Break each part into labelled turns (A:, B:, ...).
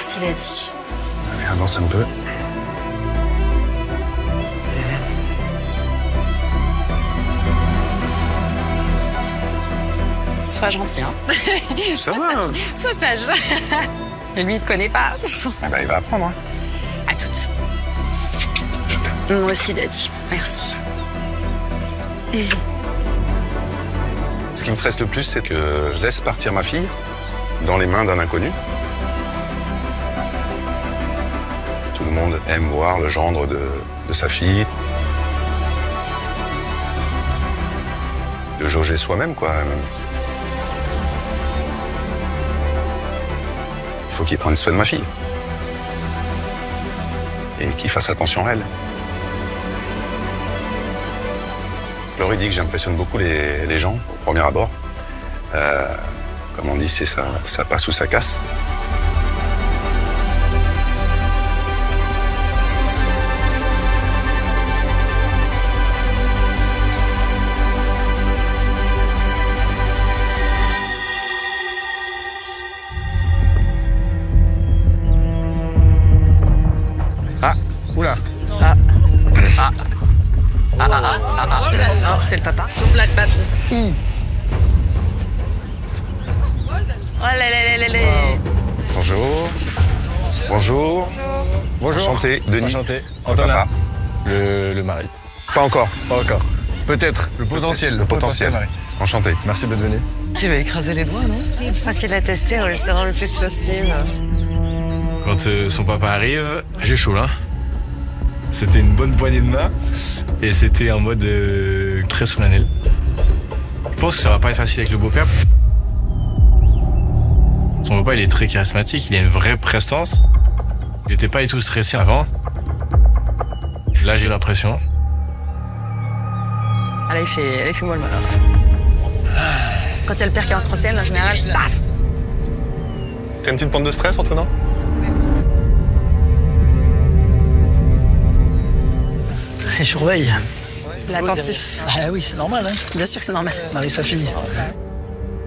A: Merci, Daddy.
B: Allez, avance un peu.
A: Sois gentil, hein.
B: Ça va.
A: Sois sage. Mais lui, il te connaît pas.
B: Ah bah, il va apprendre. Hein.
A: À toutes. Moi aussi, Daddy. Merci.
B: Ce qui me stresse le plus, c'est que je laisse partir ma fille dans les mains d'un inconnu. Tout le monde aime voir le gendre de sa fille. De jauger soi-même, quoi. Il faut qu'il prenne soin de ma fille. Et qu'il fasse attention à elle. Laurie dit que j'impressionne beaucoup les gens au premier abord. Comme on dit, c'est ça passe ou ça casse.
C: Ah, oula.
A: Non, c'est le papa. Son plat de patron. Oh là là là là là.
B: Bonjour. Bonjour.
C: Bonjour.
B: Enchanté, Denis.
C: Enchanté.
B: Papa.
C: Antonin. Le mari.
B: Pas encore.
C: Pas encore. Peut-être. Le potentiel.
B: Le potentiel.
C: mari.
B: Enchanté.
C: Merci d'être venu.
A: Tu vas écraser les doigts, non? Parce qu'il l'a testé en le serrant le plus possible.
C: Quand son papa arrive, j'ai chaud là. C'était une bonne poignée de main et c'était en mode très solennel. Je pense que ça va pas être facile avec le beau-père. Son papa, il est très charismatique, il a une vraie prestance. J'étais pas du tout stressé avant. Là, j'ai l'impression.
A: Ah là, il fait moi le malin. Quand il y a le père qui entre en scène, en général, paf!
B: T'as une petite pente de stress, Antonin?
D: Elle surveille.
A: L'attentif.
D: Ah oui, c'est normal, hein.
A: Bien sûr que c'est normal.
D: Marie, sa fille.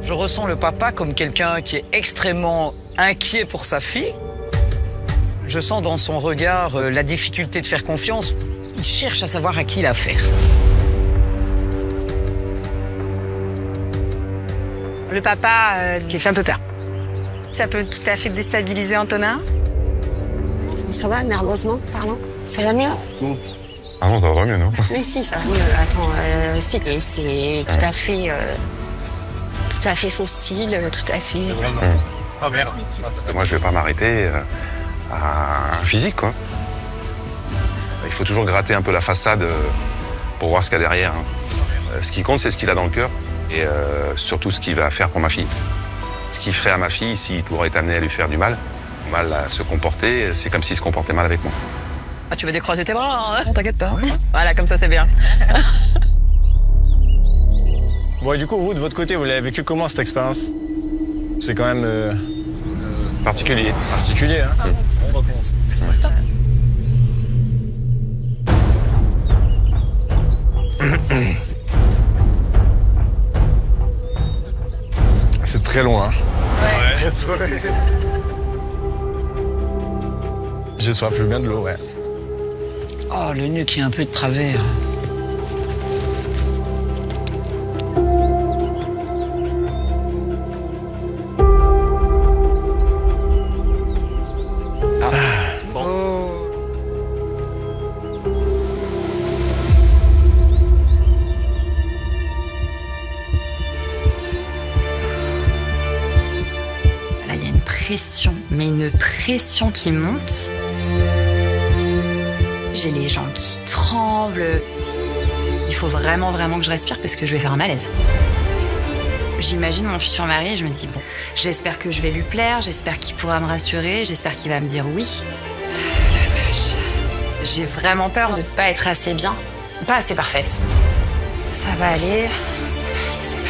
E: Je ressens le papa comme quelqu'un qui est extrêmement inquiet pour sa fille. Je sens dans son regard la difficulté de faire confiance. Il cherche à savoir à qui il a affaire.
A: Le papa qui fait un peu peur. Ça peut tout à fait déstabiliser Antonin.
F: Ça va, nerveusement parlant? Ça va mieux?
B: Ah non, ça va mieux, non?
F: Mais si, ça va mieux. Attends, si, c'est tout à fait son style, tout à fait...
B: Moi, je vais pas m'arrêter à un physique, quoi. Il faut toujours gratter un peu la façade pour voir ce qu'il y a derrière. Hein. Ce qui compte, c'est ce qu'il a dans le cœur et surtout ce qu'il va faire pour ma fille. Ce qu'il ferait à ma fille s'il pourrait être amené à lui faire du mal à se comporter, c'est comme s'il se comportait mal avec moi.
A: Ah, tu vas décroiser tes bras, hein? T'inquiète pas. Voilà, comme ça, c'est bien.
C: Bon, et du coup, vous, de votre côté, vous l'avez vécu comment cette expérience? C'est quand même
B: Particulier.
C: particulier, hein? On recommence. C'est très long, hein? Ouais. J'ai soif, je veux bien de l'eau, ouais.
D: Oh, le nœud qui est un peu de travers.
A: Là, il y a une pression, mais une pression qui monte. J'ai les jambes qui tremblent. Il faut vraiment que je respire parce que je vais faire un malaise. J'imagine mon futur mari et je me dis, bon, j'espère que je vais lui plaire, j'espère qu'il pourra me rassurer, j'espère qu'il va me dire oui. La vache. J'ai vraiment peur de ne pas être assez bien, pas assez parfaite. Ça va aller, ça va aller, ça va aller, ça va aller.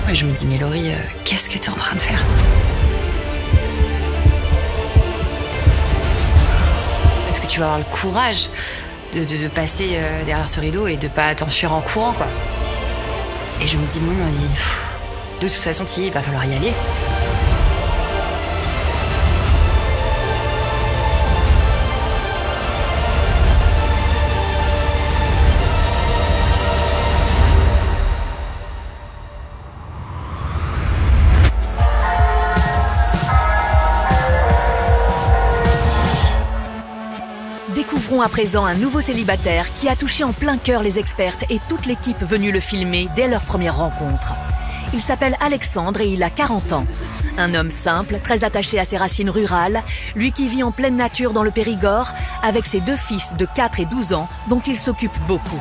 A: Ouais, je me dis, mais Laurie, qu'est-ce que t'es en train de faire? Est-ce que tu vas avoir le courage de passer derrière ce rideau et de pas t'enfuir en courant, quoi. Et je me dis, bon, de toute façon, il va falloir y aller.
G: Découvrons à présent un nouveau célibataire qui a touché en plein cœur les expertes et toute l'équipe venue le filmer dès leur première rencontre. Il s'appelle Alexandre et il a 40 ans. Un homme simple, très attaché à ses racines rurales, lui qui vit en pleine nature dans le Périgord avec ses 2 fils de 4 et 12 ans dont il s'occupe beaucoup.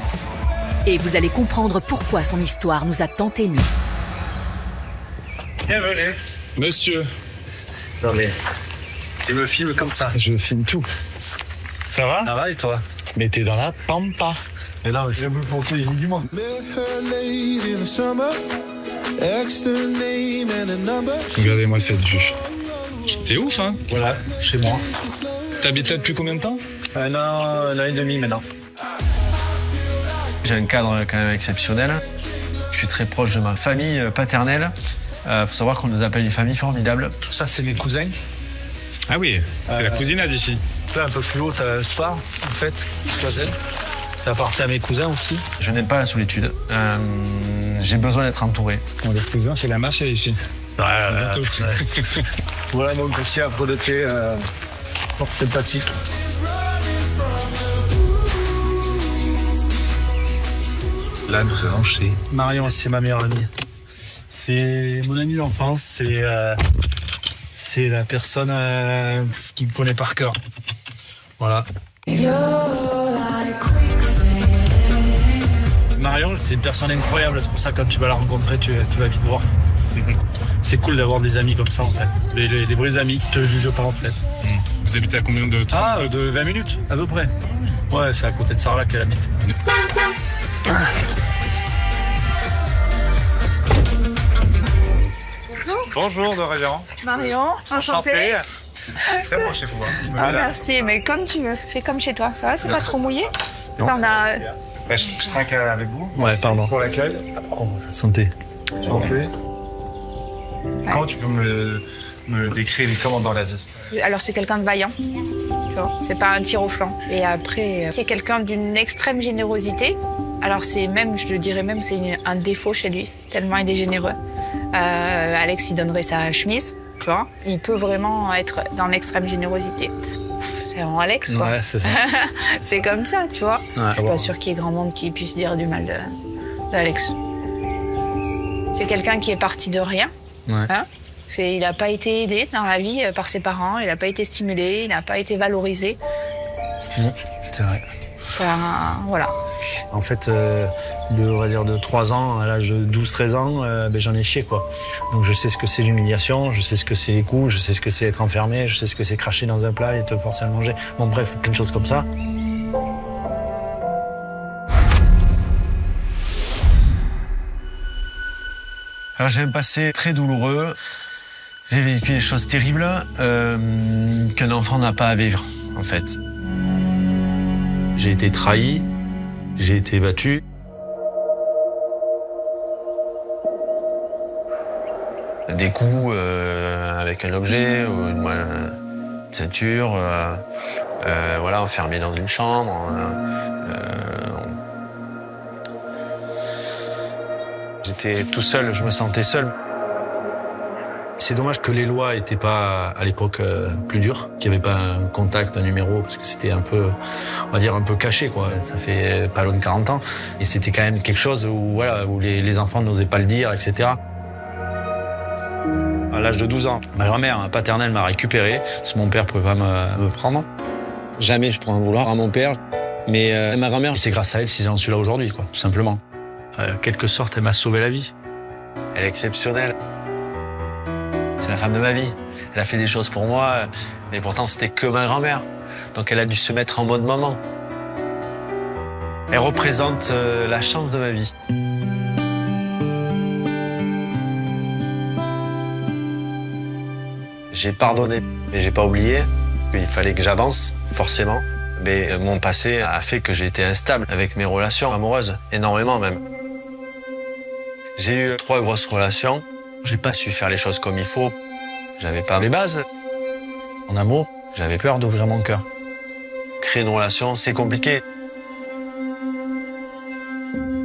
G: Et vous allez comprendre pourquoi son histoire nous a tant émus.
C: Bienvenue. Monsieur.
D: Non mais,
C: Tu me filmes comme ça.
D: je filme tout.
C: Ça va?
D: Ça va et toi?
C: Mais t'es dans la pampa.
D: Et là aussi. Du monde.
C: Regardez-moi cette vue. C'est ouf, hein?
D: Voilà, chez moi.
C: T'habites là depuis combien de temps?
D: Un an et demi maintenant. J'ai un cadre quand même exceptionnel. Je suis très proche de ma famille paternelle. Faut savoir qu'on nous appelle une famille formidable. Tout ça, c'est mes cousins.
C: Ah oui, c'est la cousinade ici.
D: Un peu plus haut, t'as le spa, en fait, Choiseul. Ça appartient à mes cousins aussi. Je n'aime pas la solitude. J'ai besoin d'être entouré.
C: Les cousins, c'est la mafia ici.
D: Bientôt. Voilà mon petit afro de thé fort sympathique.
C: Là, nous allons chez...
H: Marion, c'est ma meilleure amie. C'est mon amie d'enfance. C'est la personne qui me connaît par cœur. Voilà. Marion, c'est une personne incroyable. C'est pour ça que quand tu vas la rencontrer, tu vas vite voir. C'est cool d'avoir des amis comme ça, en fait. Les vrais amis qui te jugent pas, en fait.
C: Vous habitez à combien de temps?
H: Ah, de 20 minutes, à peu près. Ouais, c'est à côté de Sarlat qu'elle habite.
C: Bonjour, de révérend.
I: Marion, enchantée.
C: Très bon chez vous. Je me
I: Ah,
C: mets là.
I: merci, mais comme tu veux, fais comme chez toi. Ça va, c'est pas trop mouillé? T'en as...
C: Je trinque avec vous.
H: Ouais, pardon.
C: Pour l'accueil.
H: Santé.
C: Santé. Comment tu peux me décrire comment dans la vie?
I: Alors, c'est quelqu'un de vaillant. Tu vois, c'est pas un tir au flanc. Et après, c'est quelqu'un d'une extrême générosité. Alors, c'est même, je te dirais même, c'est un défaut chez lui, tellement il est généreux. Alex, il donnerait sa chemise, tu vois. Il peut vraiment être dans l'extrême générosité. C'est en Alex, quoi.
H: Ouais, c'est ça.
I: C'est comme ça, tu vois.
H: Ouais.
I: Je suis pas sûre qu'il y ait grand monde qui puisse dire du mal d'Alex. C'est quelqu'un qui est parti de rien.
H: Ouais.
I: Hein. Il n'a pas été aidé dans la vie par ses parents, il n'a pas été stimulé, il n'a pas été valorisé.
H: C'est vrai.
I: Enfin, voilà.
H: En fait, on va dire de 3 ans à l'âge de 12-13 ans, j'en ai chié, quoi. Donc je sais ce que c'est l'humiliation, je sais ce que c'est les coups, je sais ce que c'est être enfermé, je sais ce que c'est cracher dans un plat et te forcer à le manger. Bon, bref, plein de choses comme ça.
D: Alors j'ai un passé très douloureux. J'ai vécu des choses terribles qu'un enfant n'a pas à vivre, en fait.
H: J'ai été trahi, j'ai été battu.
D: Des coups avec un objet, ou une ceinture, voilà, enfermé dans une chambre. J'étais tout seul, je me sentais seul.
H: C'est dommage que les lois n'étaient pas, à l'époque, plus dures, qu'il n'y avait pas un contact, un numéro, parce que c'était un peu, on va dire, un peu caché, quoi. Ça fait pas loin de 40 ans. Et c'était quand même quelque chose où, voilà, où les enfants n'osaient pas le dire, etc. À l'âge de 12 ans, ma grand-mère paternelle m'a récupéré, parce que mon père ne pouvait pas me prendre.
J: Jamais je pourrais en vouloir à mon père. Mais ma grand-mère,
H: c'est grâce à elle si j'en suis là aujourd'hui, quoi, tout simplement. En quelque sorte, elle m'a sauvé la vie.
D: Elle est exceptionnelle. C'est la femme de ma vie. Elle a fait des choses pour moi, mais pourtant c'était que ma grand-mère. Donc elle a dû se mettre en mode maman. Elle représente la chance de ma vie. J'ai pardonné, mais j'ai pas oublié. Il fallait que j'avance, forcément. Mais mon passé a fait que j'ai été instable avec mes relations amoureuses, énormément même. J'ai eu 3 grosses relations. J'ai pas su faire les choses comme il faut. J'avais pas les bases. En amour, j'avais peur d'ouvrir mon cœur. Créer une relation, c'est compliqué.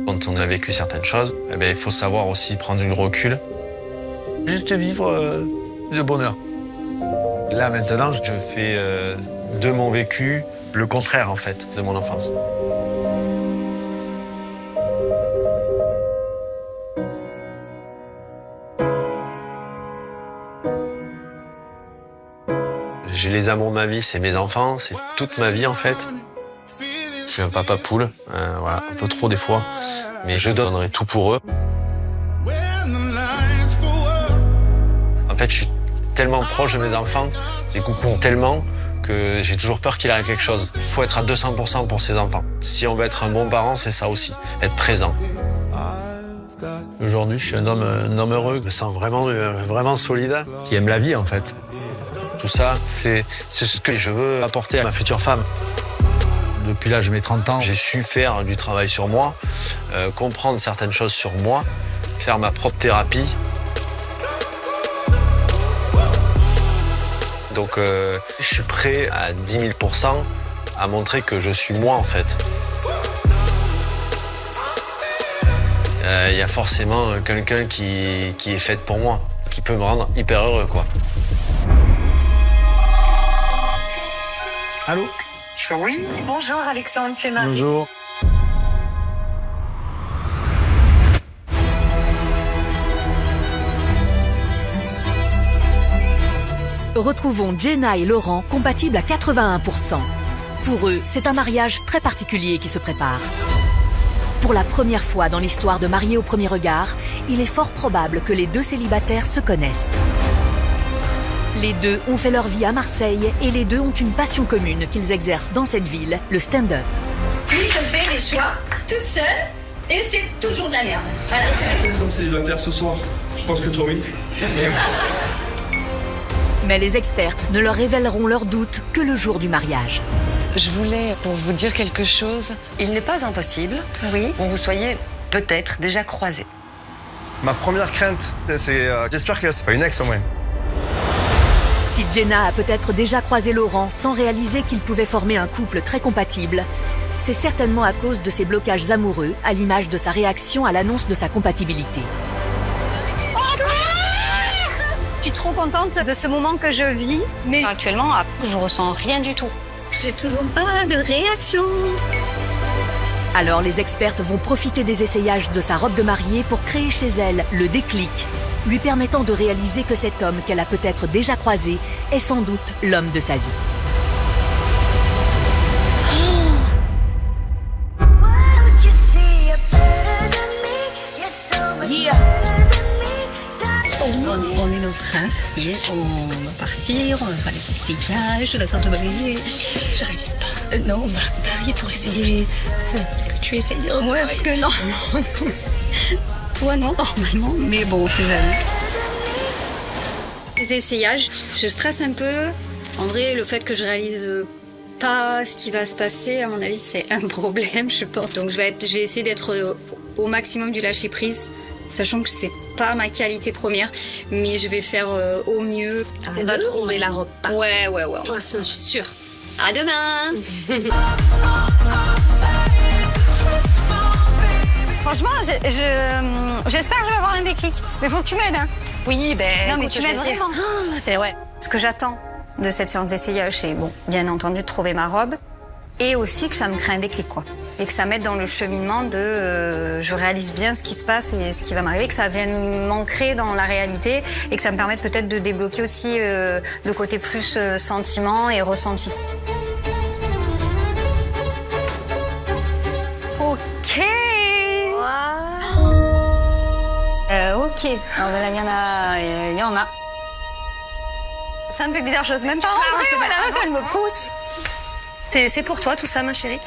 D: Quand on a vécu certaines choses, eh bien, il faut savoir aussi prendre du recul. Juste vivre de bonheur. Là, maintenant, je fais de mon vécu le contraire, en fait, de mon enfance. J'ai les amours de ma vie, c'est mes enfants, c'est toute ma vie, en fait. Je suis un papa poule, voilà, un peu trop des fois, mais je donnerai tout pour eux. En fait, je suis tellement proche de mes enfants, les coucous tellement, que j'ai toujours peur qu'il arrive quelque chose. Il faut être à 200% pour ses enfants. Si on veut être un bon parent, c'est ça aussi, être présent. Aujourd'hui, je suis un homme heureux, je me sens vraiment solide, qui aime la vie, en fait. Tout ça, c'est ce que je veux apporter à ma future femme.
H: Depuis l'âge de mes 30 ans,
D: j'ai su faire du travail sur moi, comprendre certaines choses sur moi, faire ma propre thérapie. Donc je suis prêt à 10 000% à montrer que je suis moi en fait. Il y a forcément quelqu'un qui est fait pour moi, qui peut me rendre hyper heureux quoi.
H: Allô?
K: Oui, bonjour Alexandre, c'est Marie.
H: Bonjour.
G: Retrouvons Jenna et Laurent compatibles à 81%. Pour eux, c'est un mariage très particulier qui se prépare. Pour la première fois dans l'histoire de Mariés au premier regard, il est fort probable que les 2 célibataires se connaissent. Les 2 ont fait leur vie à Marseille et les 2 ont une passion commune qu'ils exercent dans cette ville, le stand-up.
K: Puis je fais les choix toute seule et c'est toujours de la merde. Voilà.
L: Les hommes célibataires ce soir, je pense que toi oui.
G: Mais les expertes ne leur révéleront leurs doutes que le jour du mariage.
M: Je voulais pour vous dire quelque chose. Il n'est pas impossible que vous soyez peut-être déjà croisés.
B: Ma première crainte, c'est j'espère que c'est pas une ex au moins.
G: Si Jenna a peut-être déjà croisé Laurent sans réaliser qu'ils pouvaient former un couple très compatible, c'est certainement à cause de ses blocages amoureux, à l'image de sa réaction à l'annonce de sa compatibilité.
N: Je suis trop contente de ce moment que je vis, mais
O: actuellement, je ressens rien du tout.
N: J'ai toujours pas de réaction.
G: Alors les expertes vont profiter des essayages de sa robe de mariée pour créer chez elle le déclic, lui permettant de réaliser que cet homme qu'elle a peut-être déjà croisé est sans doute l'homme de sa vie.
K: On est dans le train, ça y est, on va partir, on va faire les estayages, la tente de mariée. Je réalise pas. Non, on va marier pour essayer que tu essayes de revoir. Ouais, parce que non. Toi, non, normalement, mais bon, c'est jamais.
N: Les essayages, je stresse un peu. En vrai, le fait que je réalise pas ce qui va se passer, à mon avis, c'est un problème, je pense. Donc, je vais essayer d'être au maximum du lâcher prise, sachant que c'est pas ma qualité première, mais je vais faire au mieux.
O: On va trouver la robe.
N: Ouais.
O: Je suis sûre.
N: À demain. Franchement, j'espère que je vais avoir un déclic. Mais faut que tu m'aides, hein.
O: Oui,
N: non, mais tu m'aides vraiment.
O: Ouais.
N: Ce que j'attends de cette séance d'essayage, c'est, bon, bien entendu, de trouver ma robe. Et aussi que ça me crée un déclic, quoi. Et que ça m'aide dans le cheminement de je réalise bien ce qui se passe et ce qui va m'arriver, que ça vienne m'ancrer dans la réalité et que ça me permette peut-être de débloquer aussi le côté plus sentiment et ressenti. Ok. Ok. Alors là, il y en a. C'est un peu bizarre, j'ose même pas rentrer, voilà, elle me pousse.
O: C'est pour toi tout ça, ma chérie.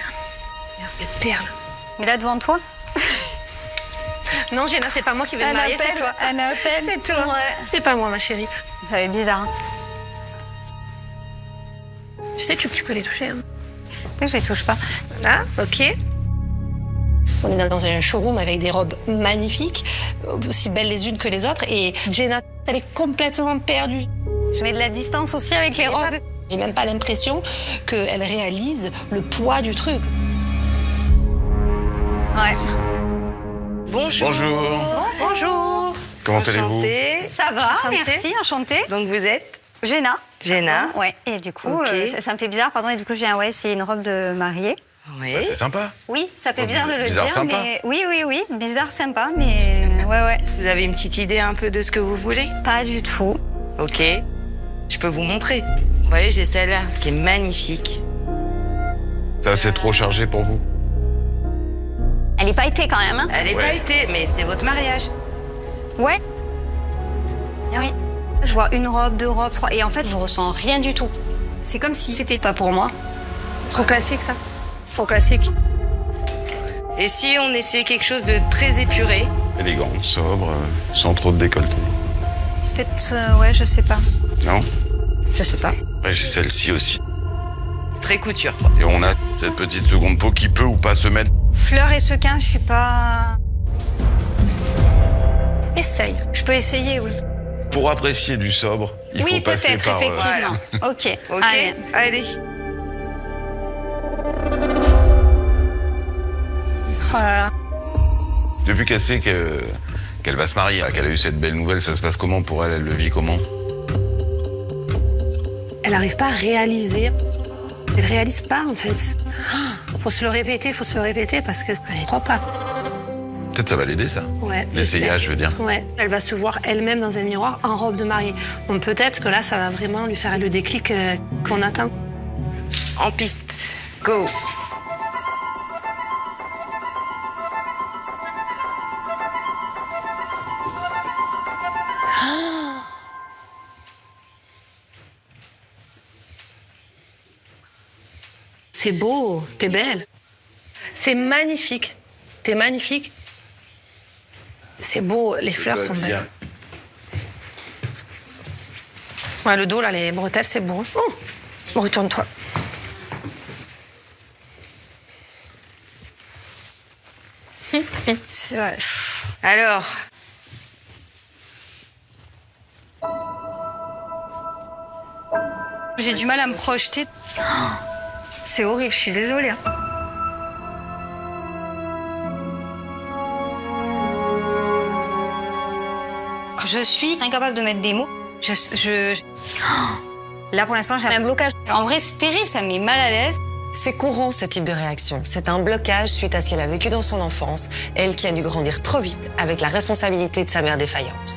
O: Regarde cette perle.
N: Mais là, devant toi?
O: Non, Jenna, c'est pas moi qui vais te marier, c'est toi.
N: Un appel.
O: C'est toi. Ouais. C'est pas moi, ma chérie.
N: Ça fait bizarre. Hein.
O: Tu sais, tu peux les toucher. Hein.
N: Je les touche pas.
O: Voilà, ok. On est dans un showroom avec des robes magnifiques, aussi belles les unes que les autres. Et Jenna, elle est complètement perdue.
N: Je mets de la distance aussi avec les robes.
O: J'ai même pas l'impression qu'elle réalise le poids du truc.
N: Ouais.
P: Bonjour.
B: Bonjour.
P: Bonjour.
B: Comment allez-vous?
N: Ça va,
P: Enchantée.
N: merci, enchantée.
P: Donc vous êtes
N: Jenna.
P: Jenna.
N: Ouais, et du coup,
P: Ok.
N: ça me fait bizarre, pardon, et du coup, je viens essayer une robe de mariée.
P: Oui.
B: C'est sympa.
N: Oui, ça fait bizarre de le
B: Bizarre,
N: dire,
B: sympa.
N: mais oui, bizarre, sympa, mais ouais.
P: Vous avez une petite idée un peu de ce que vous voulez?
N: Pas du tout.
P: Ok. Je peux vous montrer. Vous voyez, j'ai celle-là qui est magnifique.
B: Ça, c'est trop chargé pour vous?
N: Elle est pas été quand même, hein?
P: Elle n'est pas été, mais c'est votre mariage.
N: Ouais. Oui. Je vois une robe, 2 robes, 3, et en fait, je ressens rien du tout. C'est comme si c'était pas pour moi.
O: Trop classique, ça. Trop classique.
P: Et si on essayait quelque chose de très épuré?
B: Élégant, sobre, sans trop de décolleté.
N: Peut-être, ouais, je sais pas.
B: Non?
N: Je sais pas.
B: Ouais, j'ai celle-ci aussi.
P: C'est très couture.
B: Et on a cette petite seconde peau qui peut ou pas se mettre.
N: Fleurs et sequins, je suis pas...
O: Essaye.
N: Je peux essayer, oui.
B: Pour apprécier du sobre, il
N: oui,
B: faut passer
N: peut-être,
B: par...
N: effectivement. Ok.
P: Ok. Allez.
O: Oh là là.
B: Depuis qu'elle sait qu'elle va se marier, qu'elle a eu cette belle nouvelle, ça se passe comment pour elle? Elle le vit comment?
O: Elle n'arrive pas à réaliser. Elle réalise pas, en fait. Faut se le répéter parce qu'elle ne croit pas.
B: Peut-être ça va l'aider, ça.
O: Ouais.
B: L'essayage, je veux dire.
O: Ouais. Elle va se voir elle-même dans un miroir en robe de mariée. Donc peut-être que là, ça va vraiment lui faire le déclic qu'on attend.
P: En piste. Go.
O: C'est beau, t'es belle. C'est magnifique. T'es magnifique. C'est beau, les fleurs sont belles. Ouais, le dos, là, les bretelles, c'est beau. Oh, retourne-toi.
N: C'est vrai.
P: Alors,
N: J'ai du mal à me projeter. C'est horrible, je suis désolée. hein. Je suis incapable de mettre des mots. Là, pour l'instant, j'ai un blocage. En vrai, c'est terrible, ça me met mal à l'aise.
M: C'est courant ce type de réaction. C'est un blocage suite à ce qu'elle a vécu dans son enfance, elle qui a dû grandir trop vite avec la responsabilité de sa mère défaillante.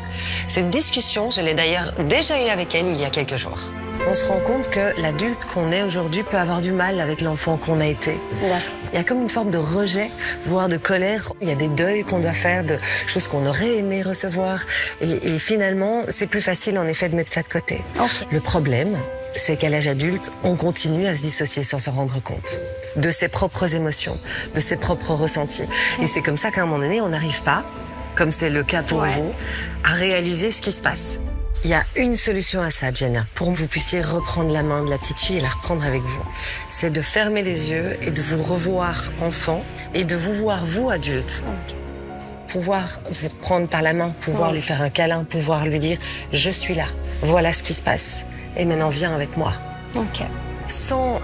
M: Cette discussion, je l'ai d'ailleurs déjà eue avec elle il y a quelques jours.
Q: On se rend compte que l'adulte qu'on est aujourd'hui peut avoir du mal avec l'enfant qu'on a été.
M: Ouais.
Q: Il y a comme une forme de rejet, voire de colère. Il y a des deuils qu'on doit faire de choses qu'on aurait aimé recevoir. Et finalement, c'est plus facile en effet de mettre ça de côté.
N: Okay.
Q: Le problème, c'est qu'à l'âge adulte, on continue à se dissocier sans s'en rendre compte. De ses propres émotions, de ses propres ressentis. Et c'est comme ça qu'à un moment donné, on n'arrive pas, comme c'est le cas pour vous, à réaliser ce qui se passe. Il y a une solution à ça, Jenna, pour que vous puissiez reprendre la main de la petite fille et la reprendre avec vous. C'est de fermer les yeux et de vous revoir enfant et de vous voir, vous, adulte. Pouvoir vous prendre par la main, pouvoir lui faire un câlin, pouvoir lui dire « Je suis là, voilà ce qui se passe et maintenant viens avec moi ». Sans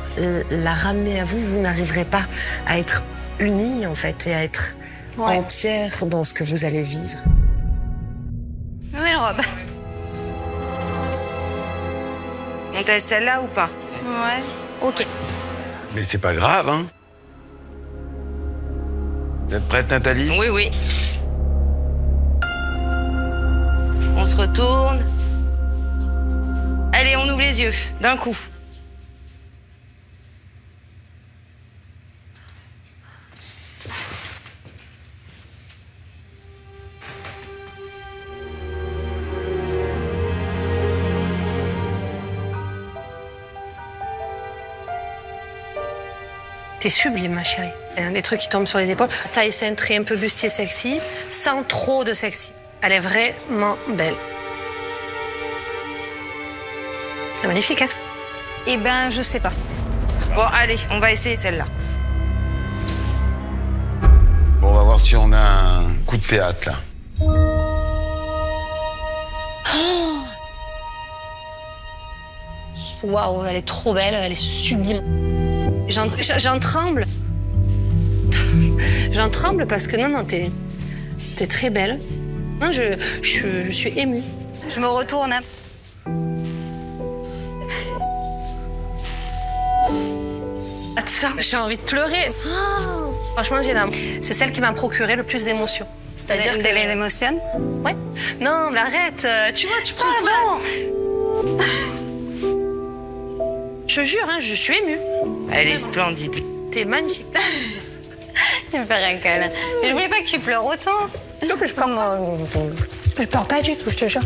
Q: la ramener à vous, vous n'arriverez pas à être unis, en fait, et à être entière dans ce que vous allez vivre.
N: Nouvelle robe.
P: on teste celle-là ou pas?
N: Ouais. Ok.
B: Mais c'est pas grave, hein. Vous êtes prête, Nathalie?
P: Oui, oui. On se retourne. Allez, on ouvre les yeux, d'un coup.
O: T'es sublime, ma chérie. Des trucs qui tombent sur les épaules. Taille cintrée, un peu bustier sexy, sans trop de sexy. Elle est vraiment belle. C'est magnifique, hein?
N: Eh ben, je sais pas.
P: Bon, allez, on va essayer celle-là.
B: Bon, on va voir si on a un coup de théâtre, là.
O: Waouh, elle est trop belle, elle est sublime. J'en tremble. J'en tremble parce que non, t'es très belle. Non, je suis émue.
N: Je me retourne.
O: Attends, j'ai envie de pleurer. Oh, franchement, c'est celle qui m'a procuré le plus d'émotions. C'est-à-dire
N: que les émotions.
O: Ouais. Non, mais arrête. Tu vois, tu prends
N: non.
O: Je te jure, hein, je suis émue.
P: Elle est splendide.
O: T'es magnifique.
N: Il me fait un câlin. Mais je voulais pas que tu pleures autant.
O: Donc je pleure pas du tout, je te jure.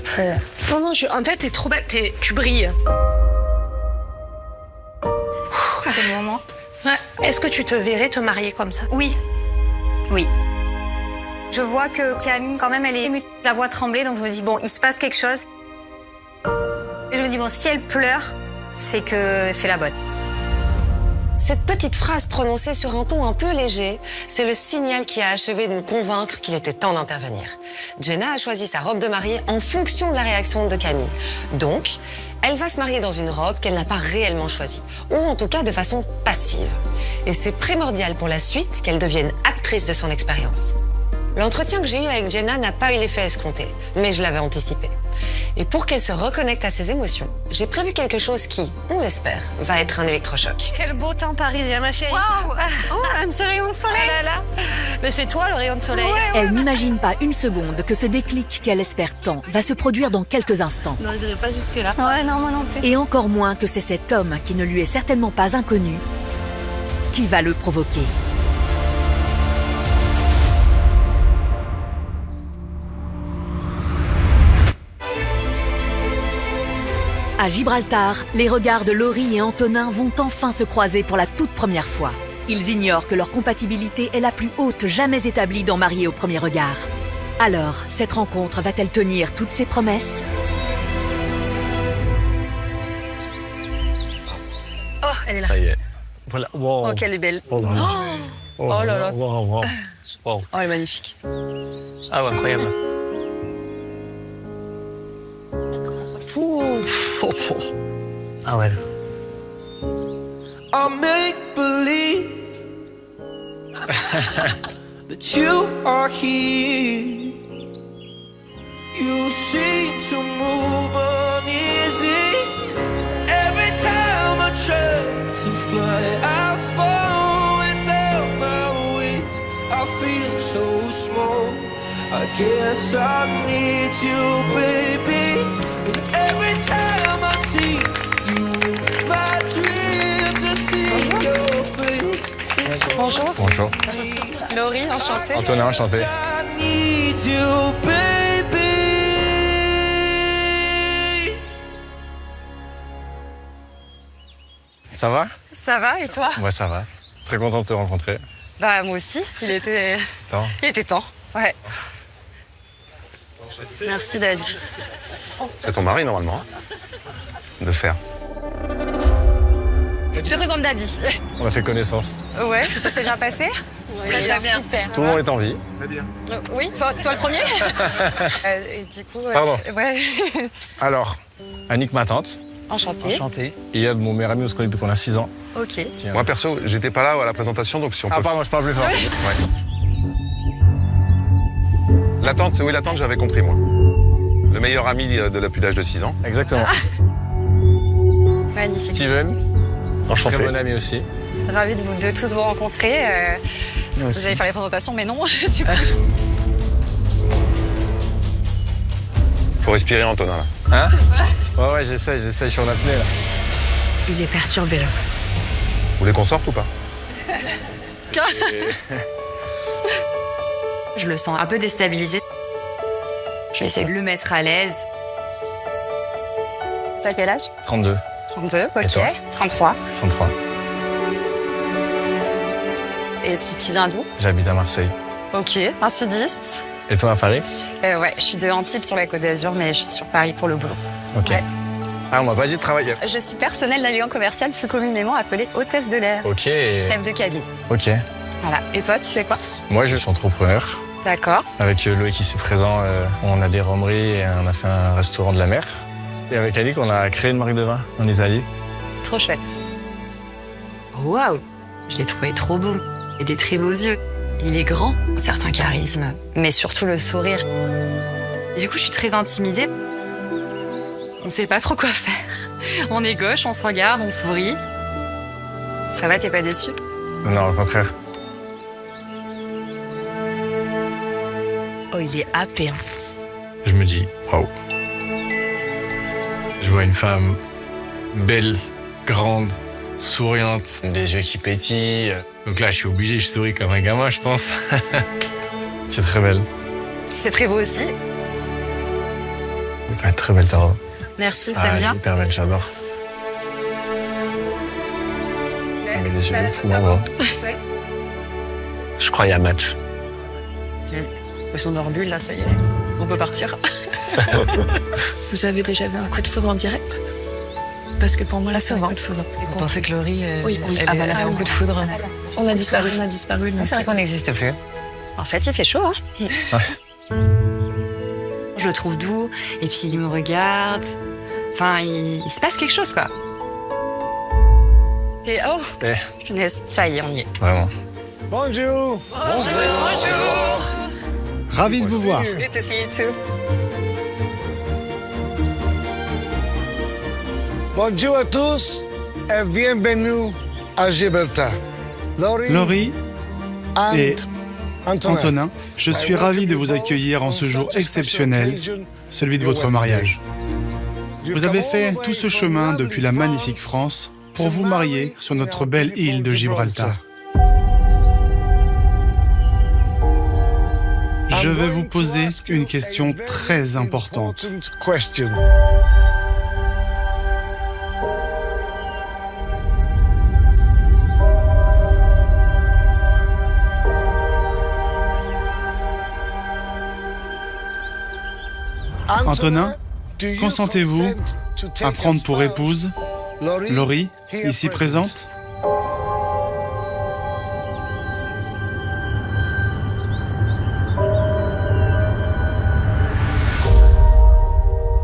O: Non, non, en fait, t'es trop belle. Tu brilles.
N: C'est le moment.
O: Ouais. Est-ce que tu te verrais te marier comme ça?
N: Oui. Oui. Je vois que Camille, quand même, elle est émue. La voix trembler, donc je me dis, bon, il se passe quelque chose. Et je me dis, bon, si elle pleure, c'est que c'est la bonne.
M: Cette petite phrase prononcée sur un ton un peu léger, c'est le signal qui a achevé de nous convaincre qu'il était temps d'intervenir. Jenna a choisi sa robe de mariée en fonction de la réaction de Camille. Donc, elle va se marier dans une robe qu'elle n'a pas réellement choisie, ou en tout cas de façon passive. Et c'est primordial pour la suite qu'elle devienne actrice de son expérience. L'entretien que j'ai eu avec Jenna n'a pas eu l'effet escompté, mais je l'avais anticipé. Et pour qu'elle se reconnecte à ses émotions, j'ai prévu quelque chose qui, on l'espère, va être un électrochoc.
O: Quel beau temps parisien, ma chérie.
N: Waouh! Oh, ce rayon de soleil.
O: Ah là là. Mais c'est toi le rayon de soleil.
G: Elle n'imagine pas une seconde que ce déclic qu'elle espère tant va se produire dans quelques instants.
O: Non, je n'irai pas jusque-là.
N: Ouais, non, moi non plus.
G: Et encore moins que c'est cet homme, qui ne lui est certainement pas inconnu, qui va le provoquer. À Gibraltar, les regards de Laurie et Antonin vont enfin se croiser pour la toute première fois. Ils ignorent que leur compatibilité est la plus haute jamais établie dans Mariés au premier regard. Alors, cette rencontre va-t-elle tenir toutes ses promesses?
N: Oh, elle est là.
H: Ça y est. Voilà. Wow.
N: Oh, qu'elle est belle.
H: Oh,
N: Oh là là.
H: Wow, wow. Wow.
N: Oh, elle est magnifique.
H: Ah ouais, incroyable. Ah ouais.
R: I'll make believe that you are here. You seem to move uneasy. Every time I try to fly, I fall without my wings. I feel so small. I guess I need you, baby. And every time I see you in my dreams, I see your face.
I: Bonjour.
C: Bonjour.
I: Laurie, enchantée.
C: Antonin, enchanté.
R: I need you, baby.
C: Ça va?
I: Ça va et toi?
C: Ouais, ça va. Très content de te rencontrer.
I: Bah moi aussi, il était temps. Ouais. Merci Daddy.
B: C'est ton mari, normalement, de faire.
I: Je te présente Daddy.
C: On a fait connaissance.
I: Ouais, ça s'est bien passé? Oui, super.
C: Tout le monde est en vie.
B: Très bien.
I: Oui, toi le premier. Et du coup,
C: Pardon.
I: Ouais.
C: Alors, Annick, ma tante.
I: Enchantée.
H: Enchanté.
C: Iyad, mon meilleur ami, on se connaît depuis qu'on a 6 ans.
I: Ok.
C: Tiens.
B: Moi, perso, j'étais pas là à la présentation, donc si on peut...
C: Ah, pardon, je parle plus fort.
B: Ouais. La tante, oui, la tante, j'avais compris, moi. Le meilleur ami de la plus d'âge de 6 ans.
C: Exactement.
I: Magnifique.
C: Steven.
H: Enchanté.
C: Très bon ami aussi.
I: Ravie de tous vous rencontrer. Vous allez faire les présentations, mais non, du coup.
B: Faut respirer, Antonin, là.
C: Hein? Ouais, j'essaie, je suis en apnée, là.
O: Il est perturbé, là.
B: Vous voulez qu'on sorte ou pas?
A: Je le sens un peu déstabilisé. Je vais essayer de le mettre à l'aise.
I: T'as quel âge?
C: 32.
I: 32,
C: Et
I: ok.
C: toi?
I: 33.
C: 33.
I: Et tu viens d'où?
C: J'habite à Marseille.
I: Ok. Un sudiste.
C: Et toi, à Paris?
I: Ouais, je suis de Antibes sur la Côte d'Azur, mais je suis sur Paris pour le boulot.
C: Ok.
I: Ouais.
C: Ah, on m'a pas dit de travailler.
N: Je suis personnel d'un lieu commercial plus communément appelé hôtesse de l'air.
C: Ok.
N: Chef de cabine.
C: Ok.
A: Voilà. Et toi, tu fais quoi?
C: Moi, je suis entrepreneur.
A: D'accord.
C: Avec Loïc ici présent, on a des romeries et on a fait un restaurant de la mer. Et avec Alec, on a créé une marque de vin en Italie.
A: Trop chouette. Waouh! Je l'ai trouvé trop beau. Et des très beaux yeux. Il est grand, un certain charisme, mais surtout le sourire. Et du coup, je suis très intimidée. On sait pas trop quoi faire. On est gauche, on se regarde, on sourit. Ça va, t'es pas déçu?
C: Non, au contraire.
P: Oh, il est happé. Hein.
C: Je me dis, waouh. Je vois une femme belle, grande, souriante, des yeux qui pétillent. Donc là, je suis obligé, je souris comme un gamin, je pense. C'est très belle.
A: C'est très beau aussi.
C: Ouais, très belle ta robe.
A: Merci, t'aimes bien?
C: Hyper belle, j'adore. Elle met des yeux de fou, bravo. Je crois qu'il y a match.
I: Ils sont dans leur bulle, là, ça y est. On peut partir. Vous avez déjà vu un coup de foudre en direct? Parce que pour moi, là, c'est un coup de foudre.
A: Vous pensez que Laurie,
I: oui.
A: Ah bah là, c'est un coup de foudre.
I: On a disparu.
A: C'est vrai qu'on n'existe plus. En fait, il fait chaud, hein? Je le trouve doux, et puis il me regarde. Enfin, il se passe quelque chose, quoi. Et oh, punaise, ça y est, on y est.
C: Vraiment.
R: Bonjour.
A: Bonjour.
S: Ravi de vous voir.
A: Good to see you too.
R: Bonjour à tous et bienvenue à Gibraltar.
S: Laurie et Antonin, je suis ravi de vous accueillir en ce jour exceptionnel, celui de votre mariage. Vous avez fait tout ce chemin depuis la magnifique France pour vous marier sur notre belle île de Gibraltar. Je vais vous poser une question très importante. Antonin, consentez-vous à prendre pour épouse Laurie, ici présente?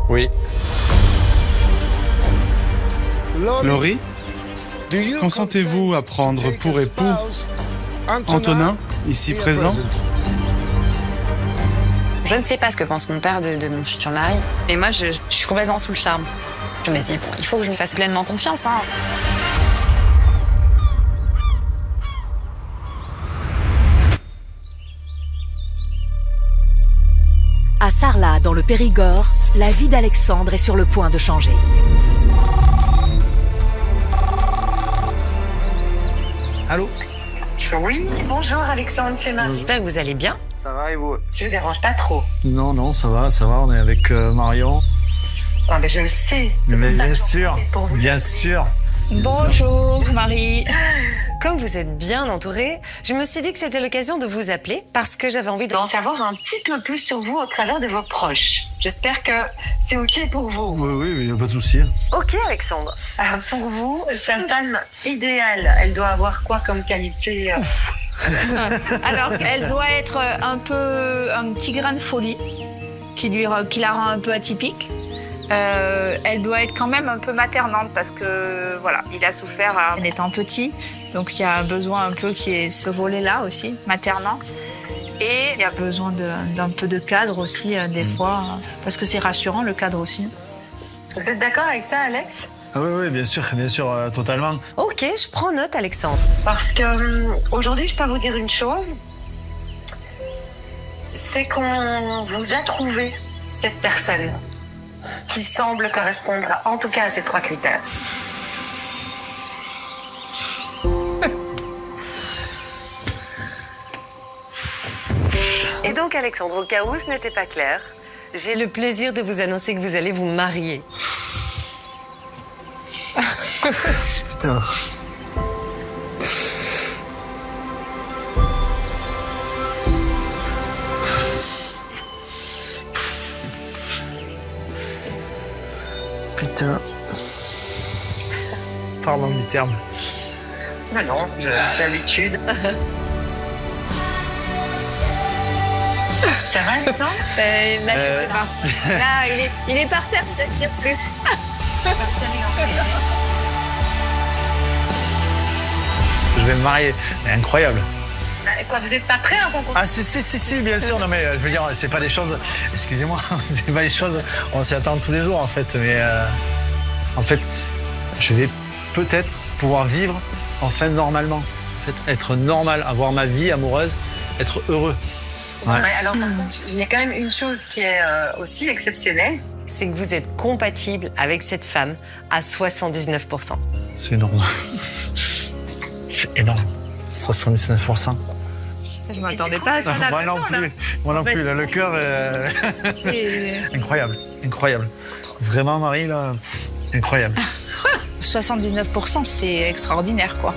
C: Oui.
S: Laurie, consentez-vous à prendre pour époux Antonin, ici présent?
A: Je ne sais pas ce que pense mon père de mon futur mari. Et moi, je suis complètement sous le charme. Je me dis, bon, il faut que je me fasse pleinement confiance, hein.
G: À Sarlat, dans le Périgord, la vie d'Alexandre est sur le point de changer.
D: Allô?
M: Oui, bonjour Alexandre, c'est Marie. J'espère que vous allez bien.
J: Ça va et vous?
M: Je ne dérange pas trop.
D: Non, ça va, on est avec Marion.
M: Ah, mais je le sais.
D: Mais bien sûr, bien sûr.
I: Bonjour Marie.
M: Comme vous êtes bien entourée, je me suis dit que c'était l'occasion de vous appeler parce que j'avais envie d'en savoir un petit peu plus sur vous au travers de vos proches. J'espère que c'est OK pour vous.
D: Oui, il n'y a pas de souci.
M: OK Alexandre. Alors pour vous, sa femme idéale, elle doit avoir quoi comme qualité?
I: Alors, elle doit être un petit grain de folie qui la rend un peu atypique. Elle doit être quand même un peu maternante parce que voilà, il a souffert en étant petit, donc il y a besoin un peu qu'il y ait ce volet-là aussi, maternant. Et il y a besoin d'un peu de cadre aussi des fois, parce que c'est rassurant le cadre aussi.
M: Vous êtes d'accord avec ça, Alex?
D: Ah oui, bien sûr, totalement.
M: OK, je prends note, Alexandre. Parce que aujourd'hui, je peux vous dire une chose, c'est qu'on vous a trouvé cette personne qui semble correspondre, en tout cas, à ces 3 critères. Et donc, Alexandre, au cas où ce n'était pas clair, j'ai le plaisir de vous annoncer que vous allez vous marier.
R: Putain.
J: Putain.
D: pardon du terme.
Q: Non, d'habitude. Ça va, Alexandre?
I: Là, il est par terre, peut-être qu'il n'y a plus.
D: Je vais me marier. Incroyable.
Q: Quoi, vous n'êtes pas prêt à rencontrer?
D: Ah si, bien sûr. Non mais je veux dire, c'est pas des choses. Excusez-moi, c'est pas des choses. On s'y attend tous les jours en fait. Mais en fait, je vais peut-être pouvoir vivre enfin normalement. En fait, être normal, avoir ma vie amoureuse, être heureux.
Q: Ouais. Alors par contre, il y a quand même une chose qui est aussi exceptionnelle, c'est que vous êtes compatible avec cette femme à 79%.
D: C'est énorme. C'est énorme. 79%.
I: Je m'attendais pas à ça.
D: Moi non plus. Moi non plus. Là, le cœur. Incroyable. Incroyable. Vraiment, Marie, là, incroyable.
I: 79%, c'est extraordinaire, quoi.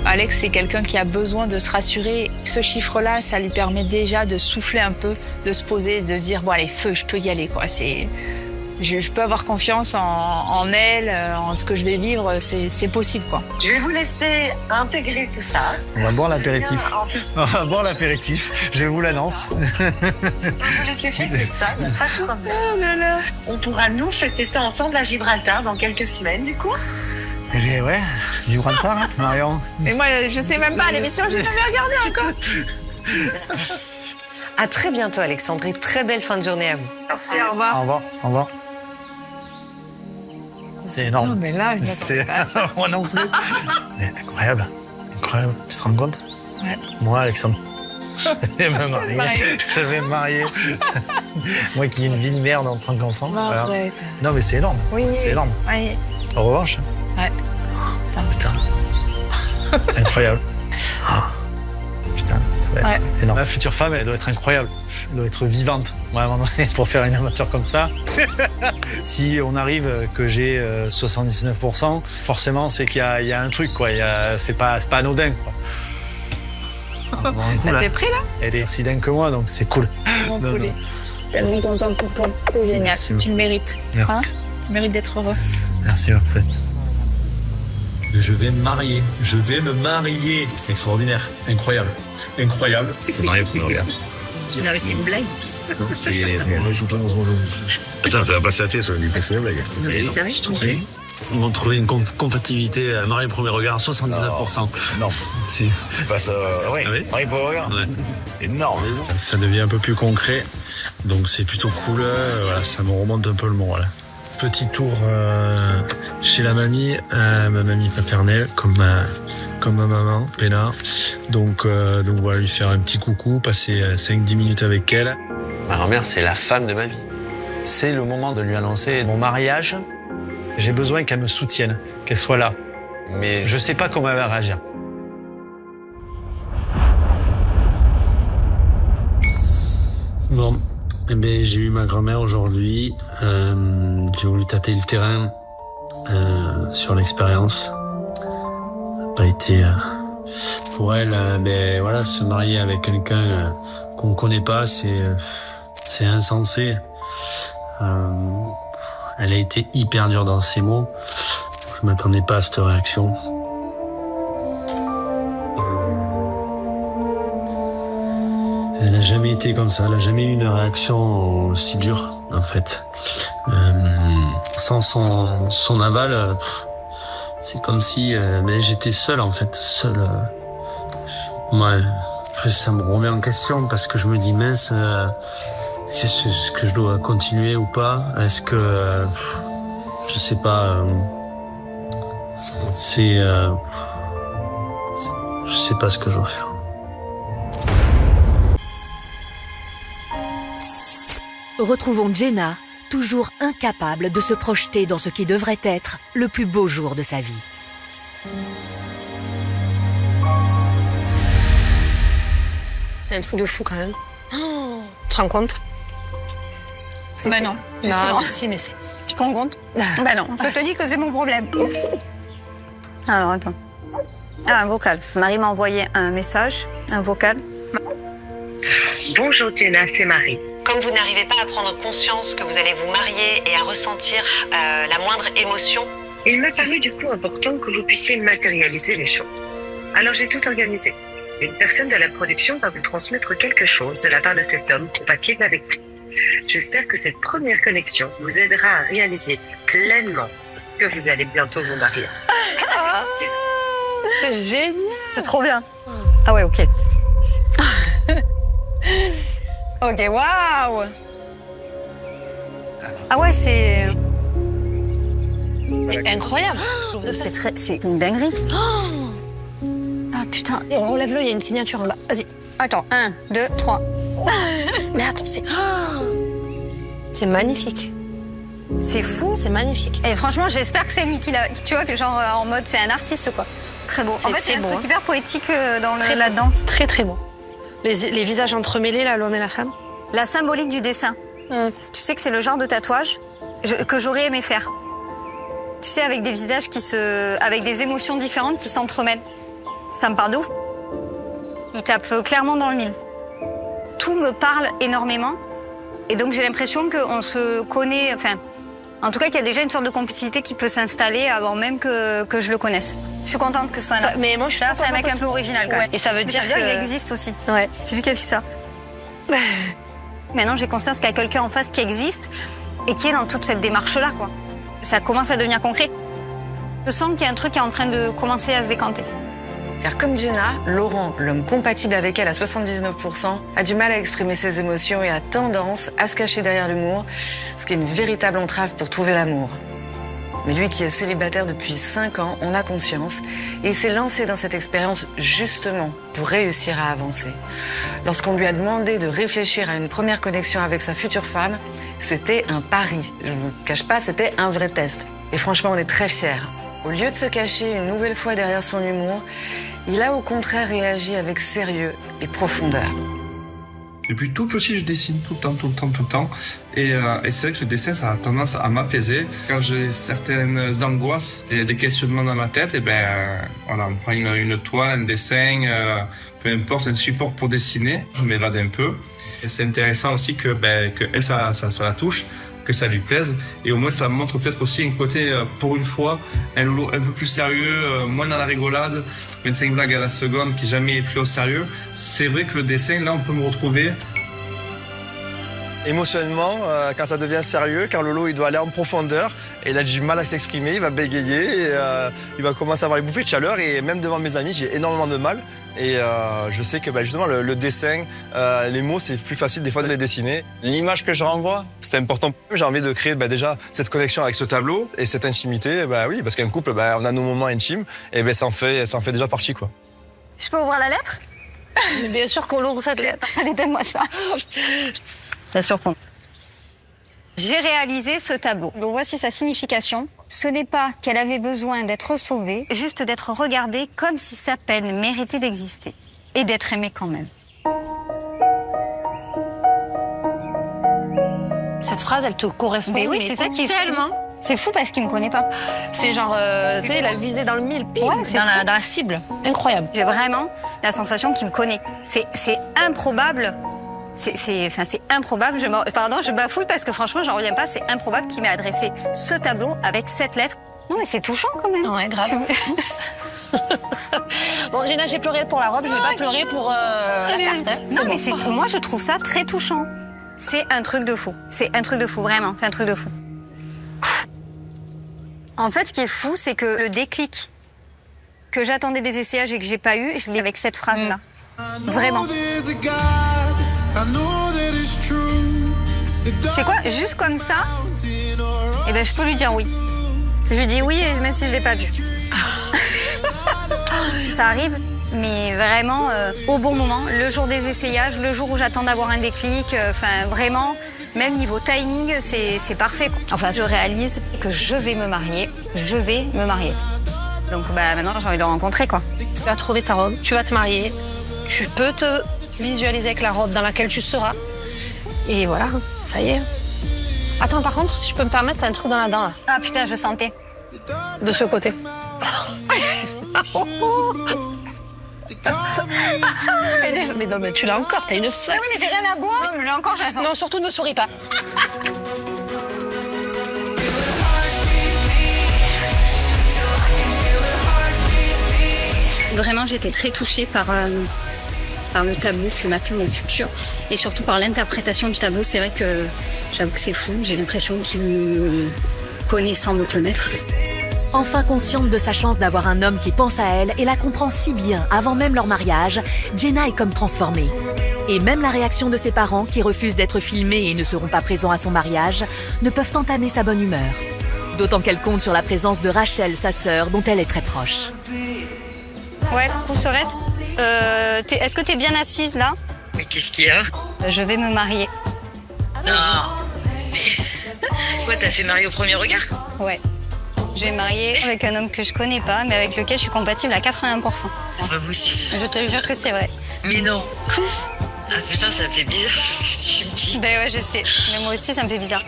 I: Alex, c'est quelqu'un qui a besoin de se rassurer. Ce chiffre-là, ça lui permet déjà de souffler un peu, de se poser, de se dire, bon, allez, feu, je peux y aller, quoi. Je peux avoir confiance en elle, en ce que je vais vivre, c'est possible, quoi.
Q: Je vais vous laisser intégrer tout ça.
D: On va boire l'apéritif. On va boire l'apéritif. Je vous l'annonce.
Q: Je vais vous laisser fêter ça, il n'y a pas de problème. Oh là là. On pourra, nous, fêter ça ensemble à Gibraltar dans quelques semaines, du coup.
D: Eh bien, ouais, Gibraltar, hein, Marion.
I: Mais moi, je sais même pas, l'émission, j'ai jamais regardé encore.
Q: À très bientôt, Alexandre, et très belle fin de journée à vous.
I: Merci, au revoir.
D: Au revoir, au revoir. C'est énorme.
I: Non, mais là, je m'attendais pas à ça.
D: Moi non plus. Mais incroyable, incroyable. Tu te rends compte?
I: Ouais.
D: Moi, Alexandre, je vais me marier. Je vais me marier. Moi qui ai une vie de merde en tant qu'enfant. Voilà. Non, mais c'est énorme.
I: Oui,
D: c'est énorme.
I: Oui.
D: En revanche.
I: Ouais.
D: Oh, putain. Incroyable. Oh. Putain, ça va être énorme. Ma future femme, elle doit être incroyable. Elle doit être vivante, vraiment, pour faire une aventure comme ça. Si on arrive que j'ai 79%, forcément, c'est qu'il y a un truc, quoi. C'est pas anodin, quoi.
I: T'es prêt, là?
D: Elle est aussi dingue que moi, donc c'est cool.
I: Mon poulet. Je suis tellement contente pour toi. C'est génial.
D: Merci.
I: Tu le mérites.
D: Merci.
I: Hein? Tu mérites d'être heureux.
D: Merci, en fait.
T: Je vais me marier. Je vais me marier. Extraordinaire. Incroyable. Incroyable.
B: C'est marié pour me regarder.
K: Non, mais c'est une blague.
T: Non, on joue pas dans son jeu.
B: Attends, ça va passer à tes, ça va lui passer la blague.
K: Sérieux, je trouve.
D: Ils vont trouver une compatibilité marié premier regard, 79%.
B: Non.
D: Si.
B: Passe, oui. Marié premier regard.
D: Ouais.
B: Énorme.
D: Ça devient un peu plus concret, donc c'est plutôt cool. Voilà, ça me remonte un peu le moral. Petit tour chez la mamie, ma mamie paternelle, comme ma maman, Pena. Donc voilà, lui faire un petit coucou, passer 5-10 minutes avec elle. Ma grand-mère, c'est la femme de ma vie. C'est le moment de lui annoncer mon mariage. J'ai besoin qu'elle me soutienne, qu'elle soit là. Mais je sais pas comment elle va réagir. Bon, eh bien, j'ai eu ma grand-mère aujourd'hui. J'ai voulu tâter le terrain sur l'expérience. Ça n'a pas été pour elle. Ben voilà, se marier avec quelqu'un qu'on ne connaît pas, c'est insensé. Elle a été hyper dure dans ses mots. Je m'attendais pas à cette réaction. Elle n'a jamais été comme ça. Elle n'a jamais eu une réaction aussi dure, en fait. Sans son aval, c'est comme si mais j'étais seul, en fait. Seul. Moi, après, ça me remet en question parce que je me dis, mince, est-ce que je dois continuer ou pas? Est-ce que... je sais pas... je sais pas ce que je dois faire.
G: Retrouvons Jenna, toujours incapable de se projeter dans ce qui devrait être le plus beau jour de sa vie.
F: C'est un truc de fou quand même. Oh, tu te rends compte?
N: Bah non.
F: Non, si, mais c'est...
N: Tu te rends compte? Bah non, je te dis que c'est mon problème. Alors, attends. Ah, un vocal. Marie m'a envoyé un message, un vocal.
Q: Bonjour Jenna, c'est Marie. Comme vous n'arrivez pas à prendre conscience que vous allez vous marier et à ressentir la moindre émotion, Il m'a paru du coup important que vous puissiez matérialiser les choses. Alors j'ai tout organisé. Une personne de la production va vous transmettre quelque chose de la part de cet homme compatible avec vous. J'espère que cette première connexion vous aidera à réaliser pleinement que vous allez bientôt vous marier.
N: C'est génial. C'est trop bien. Ah ouais, ok. Ok, waouh. Ah ouais, c'est
O: incroyable.
N: C'est une dinguerie. Ah putain.
O: Et relève-le, il y a une signature en bas. Vas-y.
N: Attends, 1, 2, 3.
O: Mais attends, c'est magnifique.
N: C'est fou.
O: C'est magnifique.
N: Et franchement, j'espère que c'est lui qui l'a. Tu vois, que genre en mode, c'est un artiste, quoi. Très beau. En fait, c'est un truc hyper poétique là-dedans.
O: C'est très très beau. Les visages entremêlés, là, l'homme et la femme.
N: La symbolique du dessin. Tu sais que c'est le genre de tatouage que j'aurais aimé faire. Tu sais, avec des visages avec des émotions différentes qui s'entremêlent. Ça me parle de ouf. Il tape clairement dans le mille. Tout me parle énormément. Et donc j'ai l'impression qu'on se connaît, enfin, en tout cas qu'il y a déjà une sorte de complicité qui peut s'installer avant même que je le connaisse. Je suis contente que ce soit un artiste.
O: Mais moi, je suis
N: c'est un mec un peu original quand même.
O: Et ça veut dire
N: qu'il existe aussi.
O: Ouais.
N: C'est lui qui a fait ça. Maintenant, j'ai conscience qu'il y a quelqu'un en face qui existe et qui est dans toute cette démarche-là, quoi. Ça commence à devenir concret. Je sens qu'il y a un truc qui est en train de commencer à se décanter.
Q: Car comme Jenna, Laurent, l'homme compatible avec elle à 79%, a du mal à exprimer ses émotions et a tendance à se cacher derrière l'humour, ce qui est une véritable entrave pour trouver l'amour. Mais lui qui est célibataire depuis 5 ans, on a conscience, et il s'est lancé dans cette expérience justement pour réussir à avancer. Lorsqu'on lui a demandé de réfléchir à une première connexion avec sa future femme, c'était un pari. Je vous cache pas, c'était un vrai test. Et franchement, on est très fiers. Au lieu de se cacher une nouvelle fois derrière son humour, il a au contraire réagi avec sérieux et profondeur.
L: Depuis tout petit, je dessine tout le temps. Et c'est vrai que le dessin, ça a tendance à m'apaiser. Quand j'ai certaines angoisses et des questionnements dans ma tête, et voilà, on prend une toile, un dessin, peu importe, un support pour dessiner. Je m'évade un peu. Et c'est intéressant aussi que elle, ça la touche, que ça lui plaise. Et au moins, ça montre peut-être aussi un côté, pour une fois, un Lolo un peu plus sérieux, moins dans la rigolade, 25 blagues à la seconde qui jamais est pris au sérieux. C'est vrai que le dessin, là, on peut me retrouver.
J: Émotionnellement, quand ça devient sérieux, quand Lolo il doit aller en profondeur, et il a du mal à s'exprimer, il va bégayer, et, il va commencer à avoir une bouffée de chaleur, et même devant mes amis, j'ai énormément de mal. Et je sais que justement le dessin, les mots, c'est plus facile des fois de les dessiner. L'image que je renvoie, c'est important. J'ai envie de créer déjà cette connexion avec ce tableau et cette intimité. Oui, parce qu'un couple, on a nos moments intimes, et ça en fait déjà partie, quoi.
N: Je peux ouvrir la lettre?
O: Mais bien sûr qu'on l'ouvre cette lettre.
N: Allez, donne-moi ça. Ça surprend. J'ai réalisé ce tableau. Donc voici sa signification. Ce n'est pas qu'elle avait besoin d'être sauvée, juste d'être regardée comme si sa peine méritait d'exister. Et d'être aimée quand même.
O: Cette phrase, elle te correspond.
N: Mais oui, c'est ça qui est
O: tellement.
N: C'est fou parce qu'il me connaît pas.
O: C'est genre, tu sais, il a visé dans le mille,
N: dans
O: la cible. Incroyable.
N: J'ai vraiment la sensation qu'il me connaît. C'est improbable. C'est improbable. Pardon, je bafouille parce que franchement, j'en reviens pas. C'est improbable qu'il m'ait adressé ce tableau avec cette lettre. Non, mais c'est touchant quand même.
O: Ouais, grave. Bon, Jenna, j'ai pleuré pour la robe. Je vais pas pleurer pour la carte.
N: Non, mais moi, je trouve ça très touchant. C'est un truc de fou. C'est un truc de fou, vraiment. C'est un truc de fou. En fait, ce qui est fou, c'est que le déclic que j'attendais des essayages et que j'ai pas eu, je l'ai avec cette phrase-là. Vraiment. Tu sais quoi, juste comme ça, je peux lui dire oui. Je lui dis oui, même si je l'ai pas vu. Ça arrive, mais vraiment au bon moment, le jour des essayages, le jour où j'attends d'avoir un déclic, vraiment, même niveau timing, c'est parfait, quoi. Enfin, je réalise que je vais me marier. Donc maintenant, j'ai envie de le rencontrer, quoi.
O: Tu vas trouver ta robe, tu vas te marier, tu peux te visualiser avec la robe dans laquelle tu seras. Et voilà, ça y est. Attends, par contre, si je peux me permettre, t'as un truc dans la dent, là.
N: Ah putain, je sentais.
O: De ce côté. Mais non, mais tu l'as encore, t'as une feuille.
N: Ah oui, mais j'ai rien à boire. Non, mais là encore, je la sens.
O: Non, surtout ne souris pas.
N: Vraiment, j'étais très touchée par le tableau que m'a fait mon futur et surtout par l'interprétation du tableau. C'est vrai que j'avoue que c'est fou. J'ai l'impression qu'il me connaît sans me connaître.
G: Enfin consciente de sa chance d'avoir un homme qui pense à elle et la comprend si bien avant même leur mariage, Jenna est comme transformée. Et même la réaction de ses parents, qui refusent d'être filmés et ne seront pas présents à son mariage, ne peuvent entamer sa bonne humeur. D'autant qu'elle compte sur la présence de Rachel, sa sœur, dont elle est très proche.
N: Ouais, Pousserette, est-ce que t'es bien assise là?
P: Mais qu'est-ce qu'il y a?
N: Je vais me marier.
P: Non. Quoi, t'as fait marier au premier regard?
N: Ouais. Je vais me marier avec un homme que je connais pas, mais avec lequel je suis compatible à 80%.
P: C'est pas possible.
N: Je te jure que c'est vrai.
P: Mais non. Ah putain, ça me fait bizarre ce que tu me dis.
N: Ben ouais, je sais. Mais moi aussi, ça me fait bizarre.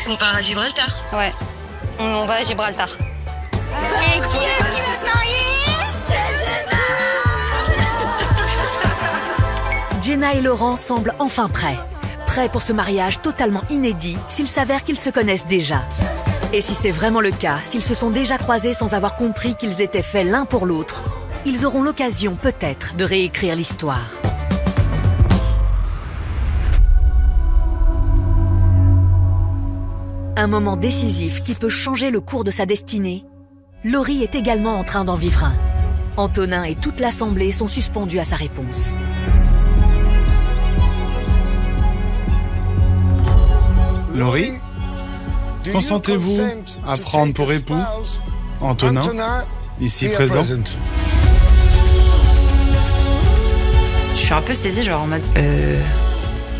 P: On part à Gibraltar?
N: Ouais. On va à Gibraltar.
R: Et qui est-ce qui va se marier? C'est Jenna!
G: Jenna et Laurent semblent enfin prêts. Prêts pour ce mariage totalement inédit s'il s'avère qu'ils se connaissent déjà. Et si c'est vraiment le cas, s'ils se sont déjà croisés sans avoir compris qu'ils étaient faits l'un pour l'autre, ils auront l'occasion peut-être de réécrire l'histoire. Un moment décisif qui peut changer le cours de sa destinée. Laurie est également en train d'en vivre un. Antonin et toute l'assemblée sont suspendus à sa réponse.
S: Laurie, consentez-vous à prendre pour époux Antonin, ici présent?
A: Je suis un peu saisie, genre en mode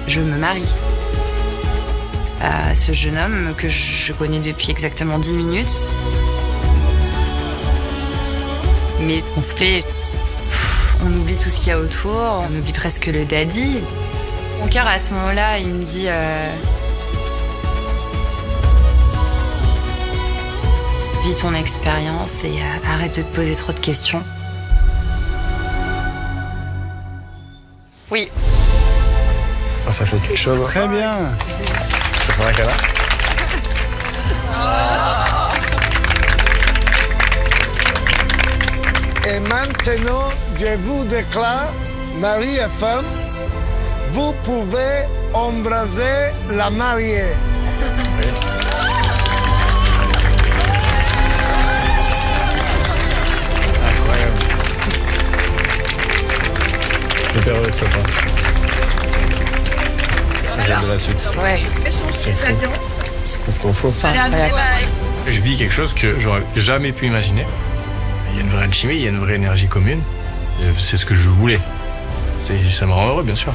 A: je me marie à ce jeune homme que je connais depuis exactement 10 minutes. Mais on se plaît, on oublie tout ce qu'il y a autour, on oublie presque le daddy. Mon cœur à ce moment-là, il me dit vis ton expérience et arrête de te poser trop de questions. Oui.
H: Ah, ça fait quelque chose.
S: Très bien.
H: Je peux prendre un câlin?
U: Et maintenant, je vous déclare, mari et femme, vous pouvez embrasser la mariée.
H: Incroyable. Super heureux de ça. J'ai de la suite.
A: Ouais.
H: C'est fou. C'est trop faux.
C: Je vis quelque chose que j'aurais jamais pu imaginer. Il y a une vraie alchimie, il y a une vraie énergie commune. C'est ce que je voulais. Ça me rend heureux, bien sûr.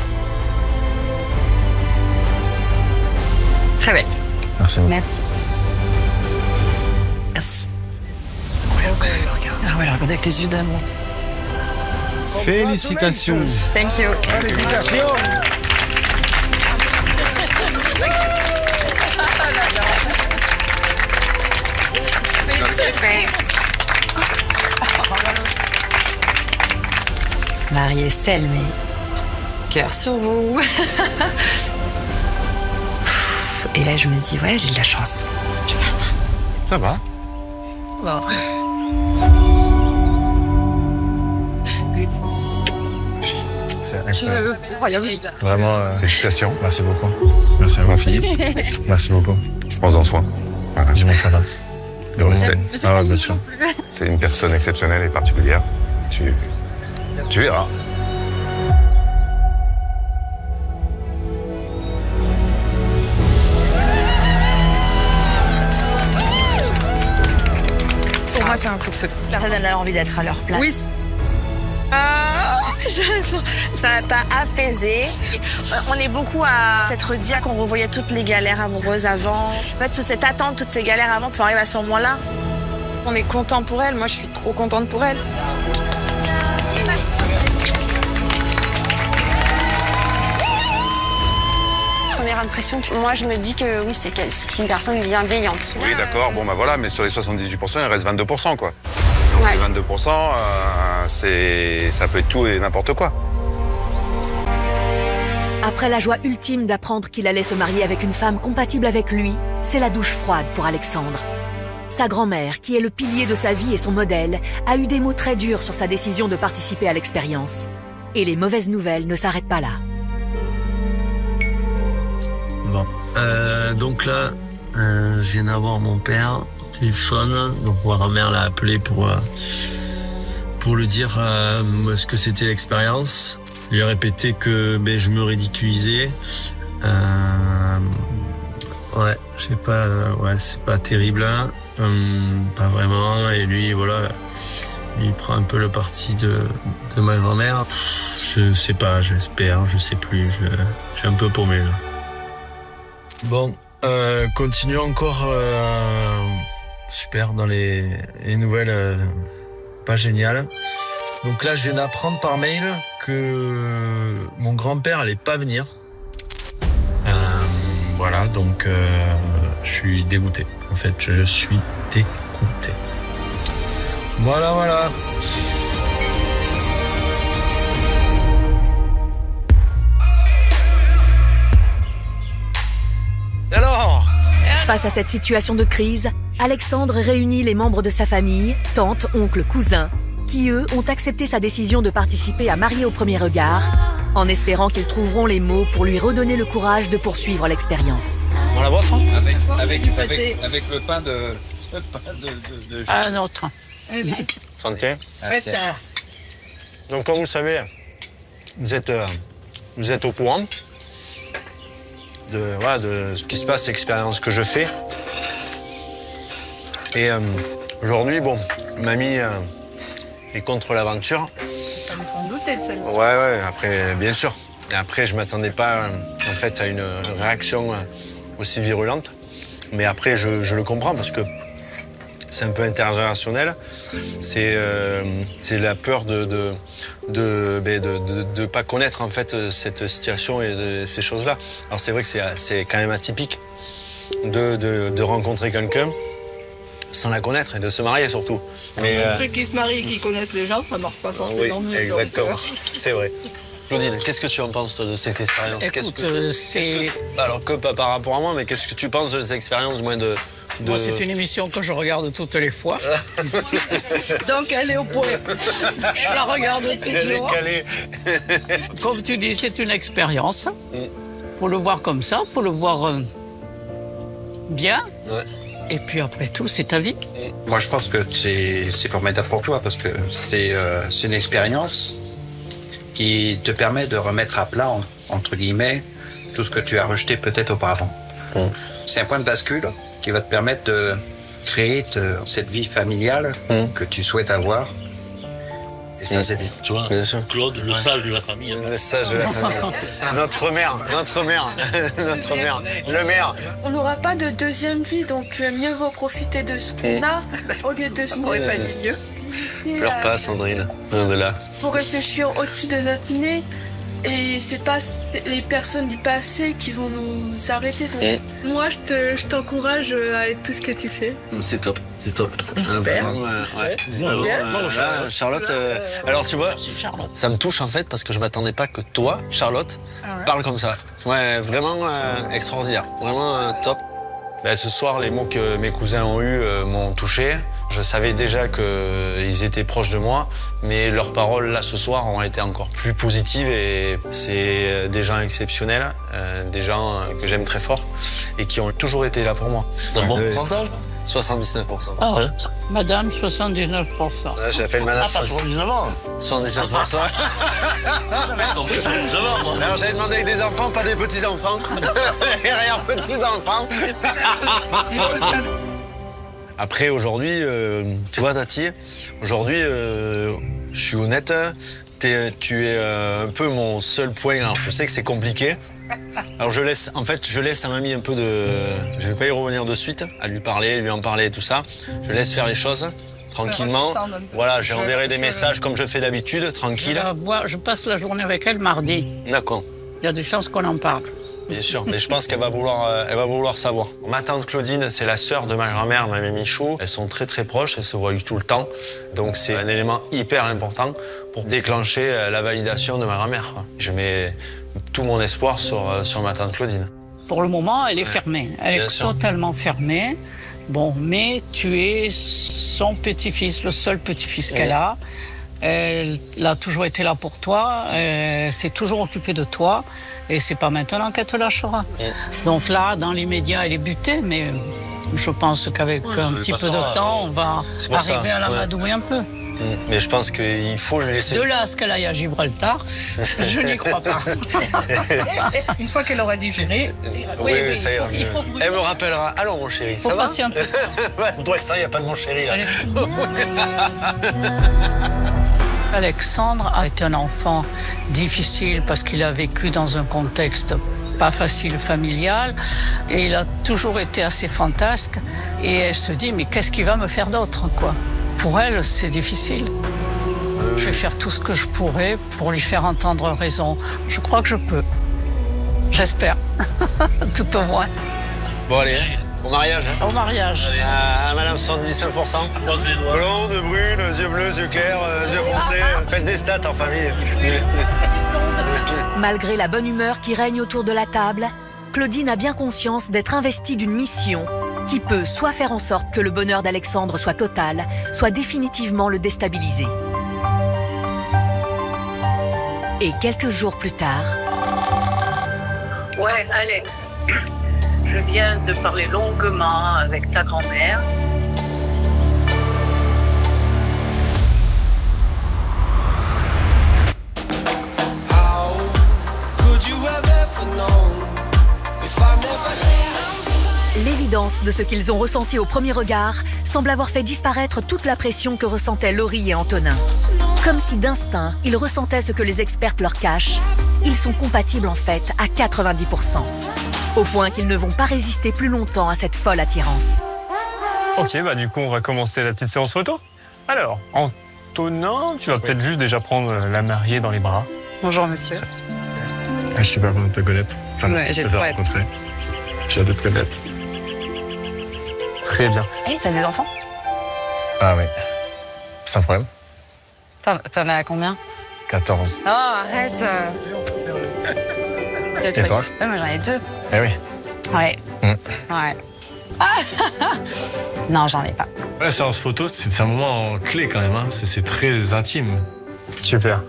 A: Très belle.
H: Merci.
A: Merci. Merci.
H: C'est incroyable.
E: Ah ouais, regardez avec les yeux d'amour.
S: Félicitations.
A: Thank you.
U: Félicitations.
A: Marie Estelle, mais cœur sur vous. Et là, je me dis, ouais, j'ai de la chance.
B: Ça va.
A: Bon.
H: C'est incroyable.
A: Incroyable.
H: Vraiment,
B: félicitations.
H: Merci beaucoup. Merci à vous,
B: Philippe.
H: Merci beaucoup.
B: Prends-en soin. Voilà.
H: J'ai mon câlin.
B: De respect.
H: Ah ouais, bien sûr.
B: C'est une personne exceptionnelle et particulière. Tu verras.
I: Pour moi, c'est un coup de feu.
P: Ça donne envie d'être à leur place.
I: Oui. Ça t'a apaisé. On est beaucoup à s'être dit qu'on revoyait toutes les galères amoureuses avant. En fait, toute cette attente, toutes ces galères avant pour arriver à ce moment-là. On est content pour elle. Moi, je suis trop contente pour elle.
O: Première impression, moi je me dis que oui, c'est une personne bienveillante.
B: Oui, d'accord. Bon, bah voilà, mais sur les 78%, il reste 22%, quoi.
O: Ouais.
B: Les 22%, ça peut être tout et n'importe quoi.
G: Après la joie ultime d'apprendre qu'il allait se marier avec une femme compatible avec lui, c'est la douche froide pour Alexandre. Sa grand-mère, qui est le pilier de sa vie et son modèle, a eu des mots très durs sur sa décision de participer à l'expérience. Et les mauvaises nouvelles ne s'arrêtent pas là.
D: Bon, donc là, je viens d'avoir mon père au téléphone. Donc ma grand-mère l'a appelé pour lui dire ce que c'était l'expérience. Je lui ai répété que je me ridiculisais. Ouais, je sais pas, c'est pas terrible, hein. Pas vraiment. Et lui, voilà, il prend un peu le parti de ma grand-mère. Je sais pas, j'espère, je sais plus. Je suis un peu paumé là. Bon, continuons encore. Super dans les nouvelles, pas géniales. Donc là, je viens d'apprendre par mail que mon grand-père allait pas venir. Voilà, donc je suis dégoûté. En fait, je suis dégoûté. Voilà.
J: Alors ?
G: Face à cette situation de crise, Alexandre réunit les membres de sa famille, tante, oncle, cousins, qui eux ont accepté sa décision de participer à Mariés au premier regard, en espérant qu'ils trouveront les mots pour lui redonner le courage de poursuivre l'expérience.
J: On la vôtre, hein ?
B: Avec le pain de
M: Un autre.
J: Santé. Donc comme vous savez, vous êtes au courant de ce qui se passe, l'expérience que je fais. Et aujourd'hui, mamie est contre l'aventure.
M: Ça me semble douter de celle-là.
J: Ouais, après, bien sûr. Et après, je m'attendais pas, en fait, à une réaction aussi virulente. Mais après, je le comprends parce que c'est un peu intergénérationnel. C'est la peur de pas connaître, en fait, cette situation et ces choses-là. Alors, c'est vrai que c'est quand même atypique de rencontrer quelqu'un sans la connaître et de se marier surtout. Mais
M: ceux qui se marient et qui connaissent les gens, ça marche pas forcément mieux.
J: Exactement, c'est vrai. Claudine, qu'est-ce que tu en penses toi, de cette expérience? Alors que pas par rapport à moi, mais qu'est-ce que tu penses de cette expérience moins de...
M: Moi, c'est une émission que je regarde toutes les fois. Donc, elle est au point. Je la regarde tous les jours. Comme tu dis, c'est une expérience. Faut le voir comme ça, faut le voir bien.
J: Ouais.
M: Et puis après tout, c'est ta vie.
V: Moi, je pense que c'est formidable pour toi parce que c'est une expérience qui te permet de remettre à plat, entre guillemets, tout ce que tu as rejeté peut-être auparavant. C'est un point de bascule qui va te permettre de créer cette vie familiale que tu souhaites avoir. Et ça, c'est bien.
D: Tu vois, Claude, le sage de la famille.
J: Le sage de la famille. Notre mère, le maire.
W: On n'aura pas de deuxième vie, donc mieux vaut profiter de ce qu'on a au lieu de ce qu'on n'a pas mieux.
J: Pleure pas, Sandrine, loin de là.
W: Faut réfléchir au-dessus de notre nez. Et c'est pas les personnes du passé qui vont nous arrêter. Donc, moi, je t'encourage avec tout ce que tu fais.
J: C'est top. Charlotte, alors tu vois, ça me touche en fait parce que je m'attendais pas que toi, Charlotte, parle comme ça. Ouais, vraiment extraordinaire, vraiment top. Ce soir, les mots que mes cousins ont eus m'ont touché. Je savais déjà qu'ils étaient proches de moi, mais leurs paroles, là, ce soir, ont été encore plus positives et c'est des gens exceptionnels, des gens que j'aime très fort et qui ont toujours été là pour moi.
D: C'est un bon pourcentage ?
J: 79%.
M: Ah ouais. Madame, 79%.
J: Là, je l'appelle Madame.
D: Ah, pas 79 ans.
J: 79%. Alors, j'avais demandé avec des enfants, pas des petits-enfants. Et rien, petits-enfants. Après, aujourd'hui, tu vois, Tati, aujourd'hui, je suis honnête, tu es un peu mon seul point. Alors, je sais que c'est compliqué. Alors, je laisse à mamie un peu de... Je vais pas y revenir de suite, à lui parler, lui en parler et tout ça. Je laisse faire les choses tranquillement. Voilà, j'enverrai des messages comme je fais d'habitude, tranquille.
M: Je passe la journée avec elle mardi.
J: D'accord.
M: Il y a des chances qu'on en parle.
J: Bien sûr, mais je pense qu'elle va vouloir savoir. Ma tante Claudine, c'est la sœur de ma grand-mère, mamie Michou. Elles sont très très proches, elles se voient tout le temps. Donc c'est un élément hyper important pour déclencher la validation de ma grand-mère. Je mets tout mon espoir sur ma tante Claudine.
M: Pour le moment, elle est fermée. Elle est totalement fermée. Bon, mais tu es son petit-fils, le seul petit-fils qu'elle a. Elle a toujours été là pour toi, elle s'est toujours occupée de toi, et c'est pas maintenant qu'elle te lâchera. Donc là, dans l'immédiat, elle est butée, mais je pense qu'avec un petit peu de temps, on va arriver à l'amadouer un peu.
D: Mais je pense qu'il faut le laisser.
M: De là à ce qu'elle aille à Gibraltar, je n'y crois pas. Une fois qu'elle aura digéré,
D: oui, ça ira. Elle me rappellera. Alors, mon chéri, ça va?
M: passer un peu.
D: Toi, ça, il n'y a pas de mon chéri, là.
M: Alexandre a été un enfant difficile parce qu'il a vécu dans un contexte pas facile familial et il a toujours été assez fantasque et elle se dit mais qu'est-ce qu'il va me faire d'autre quoi. Pour elle c'est difficile. Je vais faire tout ce que je pourrai pour lui faire entendre raison. Je crois que je peux. J'espère. Tout au moins.
D: Bon allez, au mariage. Hein.
M: Au mariage.
D: À Madame 75%. Blonde, brune, yeux bleus, yeux clairs, yeux foncés. Faites des stats en famille.
G: Malgré la bonne humeur qui règne autour de la table, Claudine a bien conscience d'être investie d'une mission qui peut soit faire en sorte que le bonheur d'Alexandre soit total, soit définitivement le déstabiliser. Et quelques jours plus tard...
F: Ouais, Alex. Je viens de parler longuement avec ta grand-mère.
G: L'évidence de ce qu'ils ont ressenti au premier regard semble avoir fait disparaître toute la pression que ressentaient Laurie et Antonin. Comme si d'instinct, ils ressentaient ce que les experts leur cachent. Ils sont compatibles en fait à 90%. Au point qu'ils ne vont pas résister plus longtemps à cette folle attirance.
K: Ok, bah du coup, on va commencer la petite séance photo. Alors, Antonin, tu vas peut-être juste déjà prendre la mariée dans les bras.
A: Bonjour, monsieur.
C: Je suis pas content de te connaître. Enfin,
A: ouais, j'ai
C: de te
A: trop hâte.
C: rencontrer. J'ai hâte de te connaître.
K: Très bien.
A: Hey, t'as des enfants?
C: Ah oui. Sans problème.
A: T'en as combien?
C: 14.
A: Oh, arrête.
C: Et toi?
A: Ouais, moi j'en ai 2.
C: Eh oui.
A: Ouais. Ouais. Non, j'en ai pas.
C: La séance photo, c'est un moment clé quand même. Hein. C'est très intime.
K: Super.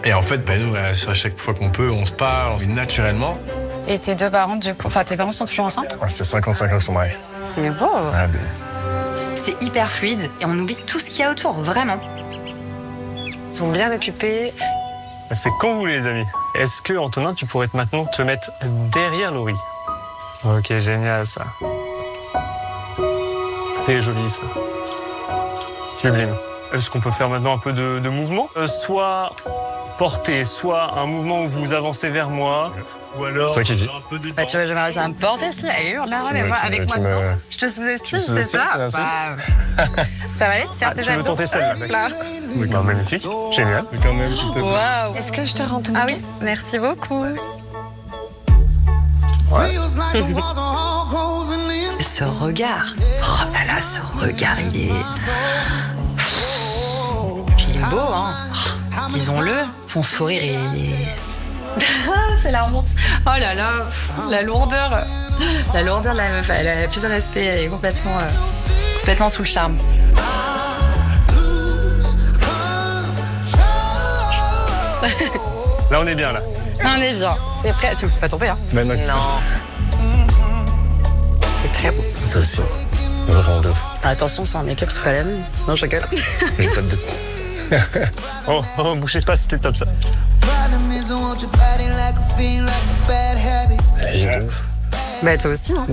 C: Et en fait, nous, à chaque fois qu'on peut, on se parle, on se dit naturellement.
A: Et tes deux parents, du coup, enfin tes parents sont toujours ensemble?
C: Ouais, c'était 55 ans qu'ils sont mariés.
A: C'est beau.
C: Ah,
A: C'est hyper fluide et on oublie tout ce qu'il y a autour, vraiment.
Q: Ils sont bien occupés.
K: C'est quand vous voulez, les amis. Est-ce que, Antonin, tu pourrais maintenant te mettre derrière Laurie? Ok, génial, ça. Très joli, ça. Sublime. Est-ce qu'on peut faire maintenant un peu de mouvement? Soit porter, soit un mouvement où vous avancez vers moi. Ou alors,
C: c'est toi qui dis.
A: Bah, tu vas jamais réussir à me porter, si. Elle est lourde, la robe, et moi, avec moi, non. Je te sous-estime, c'est ça? Ça va aller?
K: Ah, tu veux tenter celle-là? Bah, magnifique, génial.
C: Mais quand même, s'il te plaît.
A: Waouh! Est-ce que je te rends tout? Ah oui? Merci beaucoup. Ouais. Ce regard, oh là là, ce regard, il est... Puis il est beau, hein. Disons-le, son sourire, il est... C'est la honte. Oh là là, la lourdeur. La lourdeur de la meuf, elle a plus de respect, elle est complètement sous le charme.
K: Là, on est bien, là.
A: On est bien. T'es prêt? Tu peux pas tomber, hein?
C: Mais non.
A: C'est très beau.
C: Toi aussi. Vraiment de ouf.
A: Attention, c'est un make-up sous la même. Non, je rigole.
C: J'ai pas de doute.
K: Oh, bouchez pas, c'était top, ça.
C: J'ai de ouf.
A: Bah, toi aussi, hein.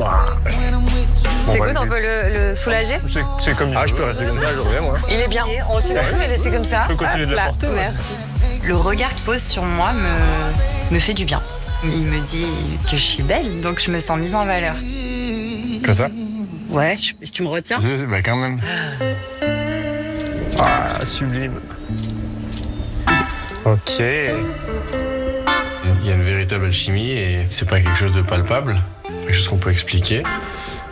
A: C'est cool, on peut le soulager?
K: C'est comme
C: je peux rester comme ça, je reviens, moi.
Q: Il est bien. On s'est laissé comme ça.
K: Je peux continuer de la porter.
A: Merci. Le regard qu'il pose sur moi me fait du bien. Il me dit que je suis belle, donc je me sens mise en valeur.
C: Comme ça?
A: Ouais, tu me retiens?
C: Bah, quand même.
K: Ah, sublime. Ok.
C: Il y a une véritable alchimie et c'est pas quelque chose de palpable, quelque chose qu'on peut expliquer.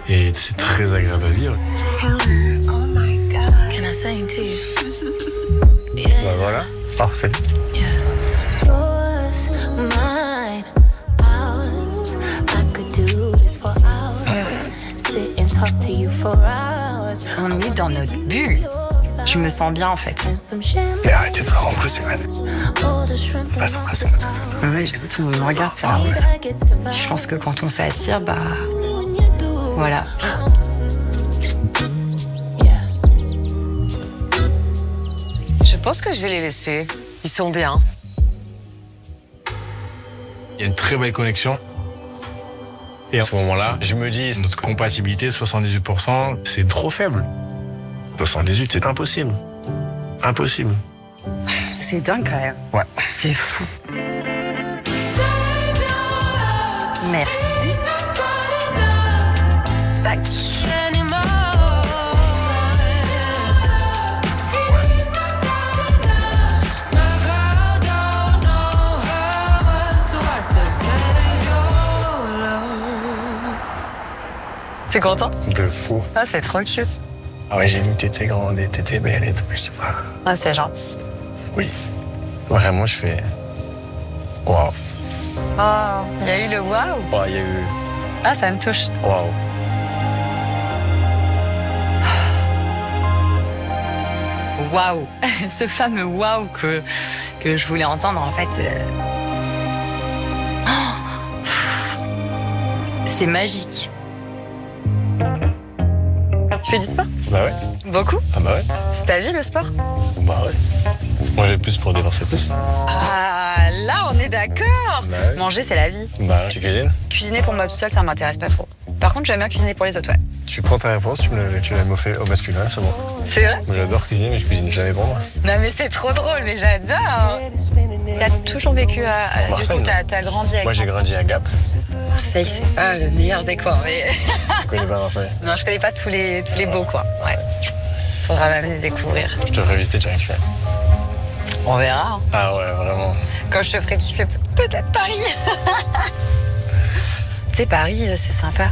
C: Et c'est très agréable à vivre.
K: Bah voilà, parfait.
A: dans notre bulle. Je me sens bien en fait.
C: Mais arrêtez de me rembrasser, man. Pas s'embrasser.
A: Ouais, j'avoue, tout le monde me regarde, c'est rare. Je pense que quand on s'attire, bah. Voilà.
L: Je pense que je vais les laisser. Ils sont bien.
C: Il y a une très belle connexion. Et à ce moment-là, je me dis, notre compatibilité, 78%, c'est trop faible. 78, c'est impossible. Impossible.
A: C'est dingue quand même.
C: Ouais.
A: C'est fou. Merci. Tac. T'es content?
C: De fou.
A: Ah, c'est trop cute.
C: Ah ouais, j'ai mis tété grande et tété belle et tout, je sais pas.
A: Ah, c'est gentil.
C: Oui. Vraiment, je fais... Waouh.
A: Oh, il y a eu le waouh.
C: Ouais, il y a eu...
A: Ah, ça me touche.
C: Waouh.
A: Waouh. Ce fameux waouh que je voulais entendre, en fait... C'est magique. Tu fais du sport?
C: Bah ouais.
A: Beaucoup?
C: Ah bah ouais.
A: C'est ta vie, le sport?
C: Bah ouais. Manger plus pour dépenser plus.
A: Ah, là, on est d'accord.
C: Bah ouais.
A: Manger, c'est la vie.
C: Bah, tu cuisines?
A: Cuisiner pour moi toute seule, ça m'intéresse pas trop. Par contre, j'aime bien cuisiner pour les autres, ouais.
C: Tu prends ta réponse, tu l'as fait au masculin, c'est bon.
A: C'est vrai?
C: Moi, j'adore cuisiner, mais je cuisine jamais pour moi.
A: Non, mais c'est trop drôle, mais j'adore. T'as toujours vécu à
C: Marseille,
A: du coup, t'as grandi avec
C: moi, j'ai grandi à Gap.
A: Marseille, c'est pas le meilleur des coins, mais...
C: Tu connais pas Marseille?
A: Non, je connais pas tous les beaux coins, ouais. Faudra même les découvrir.
C: Je te ferai visiter, tu vas kiffer.
A: On verra.
C: Ah ouais, vraiment.
A: Quand je te ferai kiffer, peut-être Paris. Tu sais, Paris, c'est sympa.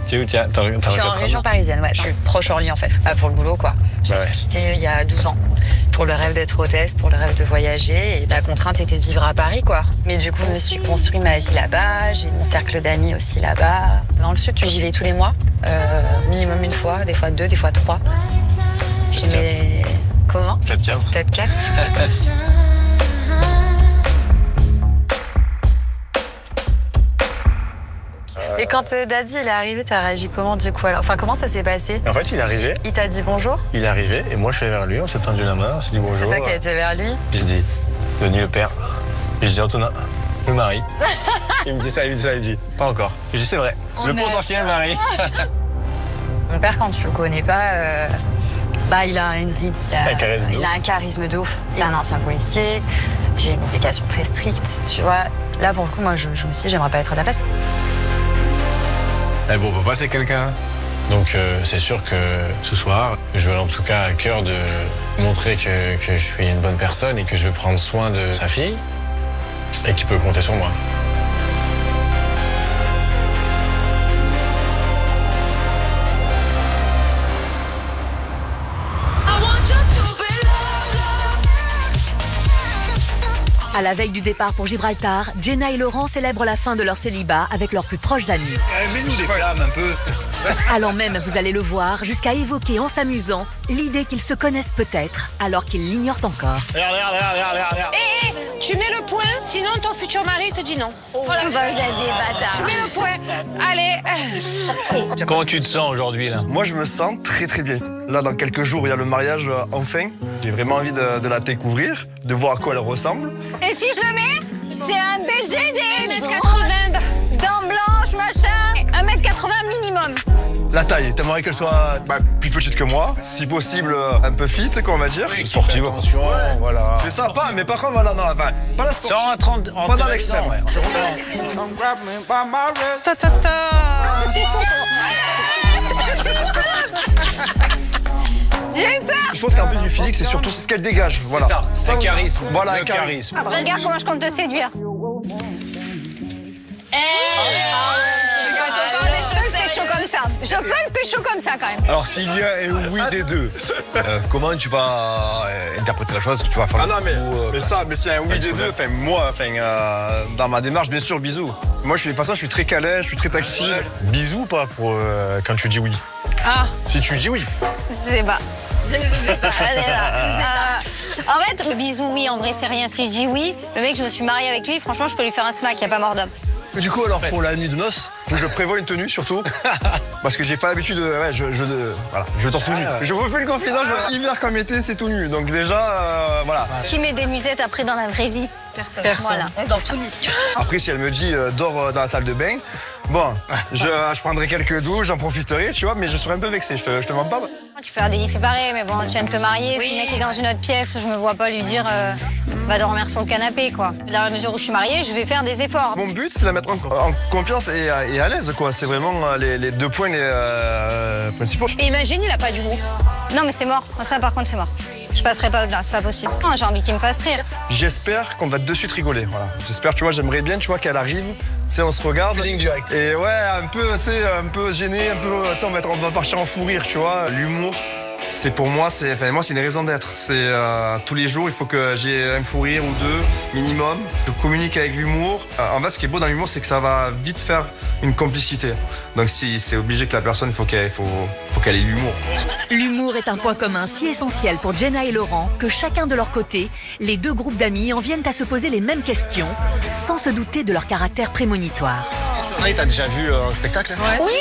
C: Tu es où, tiens?
A: Je suis en région parisienne, ouais. Je suis proche Orly, en fait. Ah, pour le boulot, quoi.
C: Bah ouais.
A: J'étais il y a 12 ans. Pour le rêve d'être hôtesse, pour le rêve de voyager. Et la contrainte était de vivre à Paris, quoi. Mais du coup, je me suis construit ma vie là-bas. J'ai mon cercle d'amis aussi là-bas. Dans le sud, j'y vais tous les mois. Minimum une fois, des fois 2, des fois 3. J'ai mes... Comment?
C: 4-4.
A: 4-4. Et quand Daddy il est arrivé, t'as réagi comment du coup alors? Enfin, comment ça s'est passé?
C: En fait, il est arrivé.
A: Il t'a dit bonjour?
C: Il est arrivé et moi je suis allé vers lui, on s'est tendu la main, on s'est dit bonjour.
A: C'est toi qui as été vers lui?
C: Je dis, Denis le père. Et je dis, Antonin, le mari. Il me dit ça, il me dit, pas encore. Et je dis, c'est vrai, le potentiel mari.
A: Mon père, quand tu le connais pas, bah il a un charisme de ouf. Il a un ancien policier, j'ai une éducation très stricte, tu vois. Là, pour le coup, moi, je me suis dit, j'aimerais pas être à la place.
C: Mais bon, papa, c'est quelqu'un. Donc, c'est sûr que ce soir, j'aurai en tout cas à cœur de montrer que je suis une bonne personne et que je vais prendre soin de sa fille et qu'il peut compter sur moi.
G: À la veille du départ pour Gibraltar, Jenna et Laurent célèbrent la fin de leur célibat avec leurs plus proches amis.
V: Mets-nous des flammes un peu.
G: Allant même, vous allez le voir, jusqu'à évoquer en s'amusant l'idée qu'ils se connaissent peut-être alors qu'ils l'ignorent encore.
O: Regarde. Hé, tu mets le point, sinon ton futur mari te dit non. Oh, bah, vous êtes des bâtards. Tu mets le point. Allez.
D: Comment tu te sens aujourd'hui, là?
J: Moi, je me sens très très bien. Là, dans quelques jours, il y a le mariage, enfin. J'ai vraiment envie de la découvrir, de voir à quoi elle ressemble.
O: Et si je le mets, c'est un BGD, 1m80, dents blanches, machin, 1m80 minimum.
J: La taille, t'aimerais qu'elle soit plus petite que moi, si possible un peu fit, quoi on va dire.
C: Sportive, attention.
J: Ouais,
C: voilà.
J: C'est ça, mais par contre, voilà, non, enfin, pas la sportive. Pas dans l'extrême.
C: Ouais.
O: J'ai eu peur.
J: Je pense qu'en plus du physique, c'est surtout ce qu'elle dégage. Voilà.
V: C'est ça, un charisme.
J: Voilà, un
V: charisme.
O: Regarde comment je compte te séduire. C'est quand on parle des choses, c'est chaud comme ça. je peux le pécho comme ça quand même.
N: Alors s'il y a un oui des deux, comment tu vas interpréter la chose? Tu vas faire
J: ah non mais s'il y a un oui des deux, dans ma démarche bien sûr bisous. Moi de toute façon je suis très câlin, je suis très tactile.
N: Bisous ou pas pour quand tu dis oui?
O: Ah.
N: Si tu dis oui.
O: Je sais pas. En fait, le bisou, oui, en vrai, c'est rien. Si je dis oui, le mec, je me suis mariée avec lui, franchement, je peux lui faire un smack, y a pas mort d'homme.
J: Du coup, alors pour la nuit de noces, faut que je prévoie une tenue surtout. Parce que j'ai pas l'habitude de. Ouais, je torse tout nu. Je vous fais le confidence, hiver comme été, c'est tout nu. Donc déjà, voilà.
O: Qui met des nuisettes après dans la vraie vie? Personne. Voilà. On dort tout nu.
J: Après, si elle me dit dors dans la salle de bain, bon, je prendrai quelques douches, j'en profiterai, tu vois, mais je serai un peu vexé, je te mens pas.
O: Tu peux faire des lits séparés, mais bon, tu viens de te marier. Si le mec est dans une autre pièce, je me vois pas lui dire va dormir sur le canapé, quoi. Dans la mesure où je suis mariée, je vais faire des efforts.
J: Mon but, c'est de la mettre en confiance et à l'aise, quoi. C'est vraiment les 2 points principaux.
O: Et imagine, il a pas d'humour. Non, mais c'est mort. Ça, par contre, c'est mort. Je passerai pas au-delà, c'est pas possible. Non, j'ai envie qu'il me fasse rire.
J: J'espère qu'on va de suite rigoler, voilà. J'espère, tu vois, j'aimerais bien, tu vois, qu'elle arrive, tu sais, on se regarde.
N: Feeling direct.
J: Et ouais, un peu, tu sais, un peu gêné, un peu, tu sais, on va partir en fou rire, tu vois. L'humour, c'est pour moi, c'est une raison d'être. C'est tous les jours, il faut que j'ai un fou rire ou 2 minimum. Je communique avec l'humour. En fait, ce qui est beau dans l'humour, c'est que ça va vite faire une complicité. Donc si c'est obligé que la personne, faut qu'elle ait l'humour.
G: L'humour est un point commun si essentiel pour Jenna et Laurent que chacun de leur côté, les 2 groupes d'amis en viennent à se poser les mêmes questions sans se douter de leur caractère prémonitoire.
N: T'as déjà vu un spectacle?
O: Oui.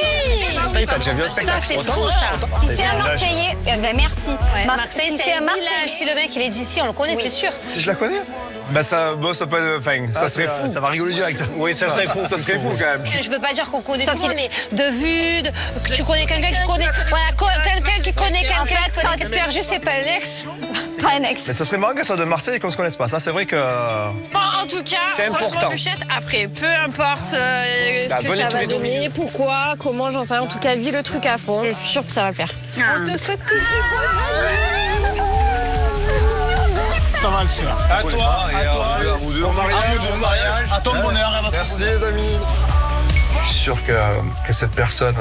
N: T'as déjà vu un spectacle?
O: Ça, c'est trop ça. Si c'est un Marseillais, merci.
I: Ouais.
O: Marseille, c'est un Marseillais. Si le mec, il est d'ici, on le connaît, c'est sûr.
J: Si je la connais? Bah ça peut, ça serait fou.
N: Ça va rigoler direct.
J: Oui, ça serait fou quand même.
O: Je veux pas dire qu'on connaît tout le monde, mais de vue, que tu connais quelqu'un qui connaît. Voilà, quelqu'un qui connaît quelqu'un. En fait, t'espères juste c'est pas un ex. Pas un ex.
J: Mais ça serait marrant qu'elle soit de Marseille et qu'on se connaisse pas. Ça, c'est vrai que.
I: Bon, en tout cas,
J: c'est important.
I: Franchement, Luchette, après, peu importe ce que ça va donner, pourquoi, comment, j'en sais rien. En tout cas, vis le truc à fond. Je suis sûre que ça va le faire. On te souhaite que
U: Ça va le faire.
N: À toi,
J: bon mariage,
N: à ton bonheur, à votre
J: merci les amis. Je suis sûr que cette personne,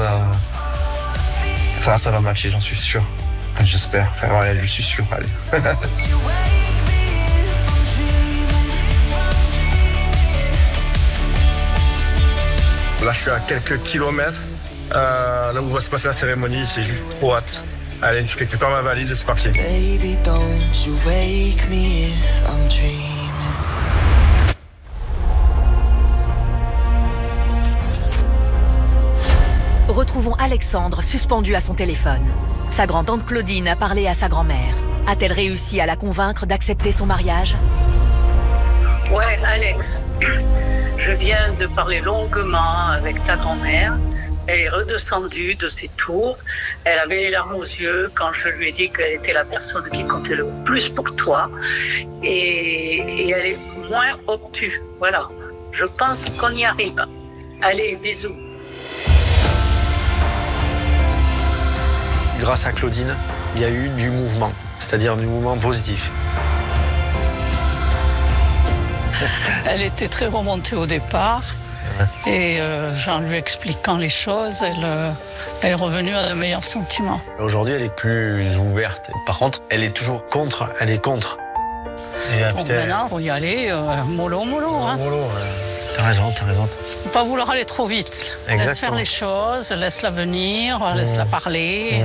J: ça va matcher, j'en suis sûr. Enfin, j'espère. Enfin, ouais, je suis sûr. Allez. Là, je suis à quelques kilomètres. Là où va se passer la cérémonie, j'ai juste trop hâte. Allez, je récupère ma valise et c'est parti.
R: Baby, don't you wake me if I'm dreaming.
G: Retrouvons Alexandre suspendu à son téléphone. Sa grand-tante Claudine a parlé à sa grand-mère. A-t-elle réussi à la convaincre d'accepter son mariage?
F: Ouais, Alex, je viens de parler longuement avec ta grand-mère. Elle est redescendue de ses tours. Elle avait les larmes aux yeux quand je lui ai dit qu'elle était la personne qui comptait le plus pour toi. Et elle est moins obtuse. Voilà. Je pense qu'on y arrive. Allez, bisous.
D: Grâce à Claudine, il y a eu du mouvement, c'est-à-dire du mouvement positif.
M: Elle était très remontée au départ. Et en lui expliquant les choses, elle est revenue à de meilleurs sentiments.
D: Aujourd'hui, elle est plus ouverte. Par contre, elle est toujours contre. Elle est contre.
M: Et maintenant, faut y aller mollo. Hein.
D: T'as raison.
M: Faut pas vouloir aller trop vite.
D: Exactement.
M: Laisse faire les choses, laisse-la venir, laisse-la parler.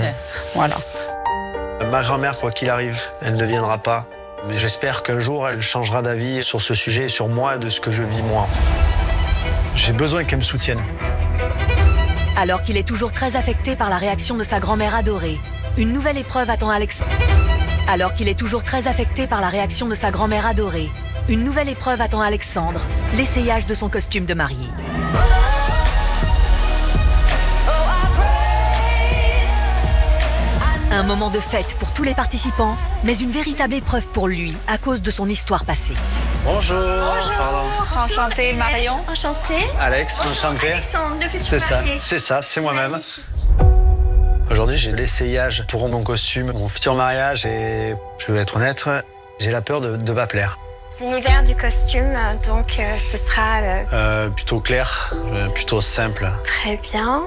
M: Voilà.
D: Ma grand-mère, quoi qu'il arrive, elle ne viendra pas. Mais j'espère qu'un jour, elle changera d'avis sur ce sujet, sur moi et de ce que je vis moi. J'ai besoin qu'elle me soutienne.
G: Alors qu'il est toujours très affecté par la réaction de sa grand-mère adorée, une nouvelle épreuve attend Alexandre. Alors qu'il est toujours très affecté par la réaction de sa grand-mère adorée, une nouvelle épreuve attend Alexandre, l'essayage de son costume de mariée. Un moment de fête pour tous les participants, mais une véritable épreuve pour lui à cause de son histoire passée.
D: Bonjour.
I: Enchantée, Marion.
O: Enchantée.
D: Alex, enchanté.
O: Alexandre, le futur marié.
D: C'est moi-même. Aujourd'hui, j'ai l'essayage pour mon costume, mon futur mariage et je vais être honnête, j'ai la peur de pas plaire.
O: L'univers du costume, donc ce sera...
D: Plutôt clair, plutôt simple.
O: Très bien.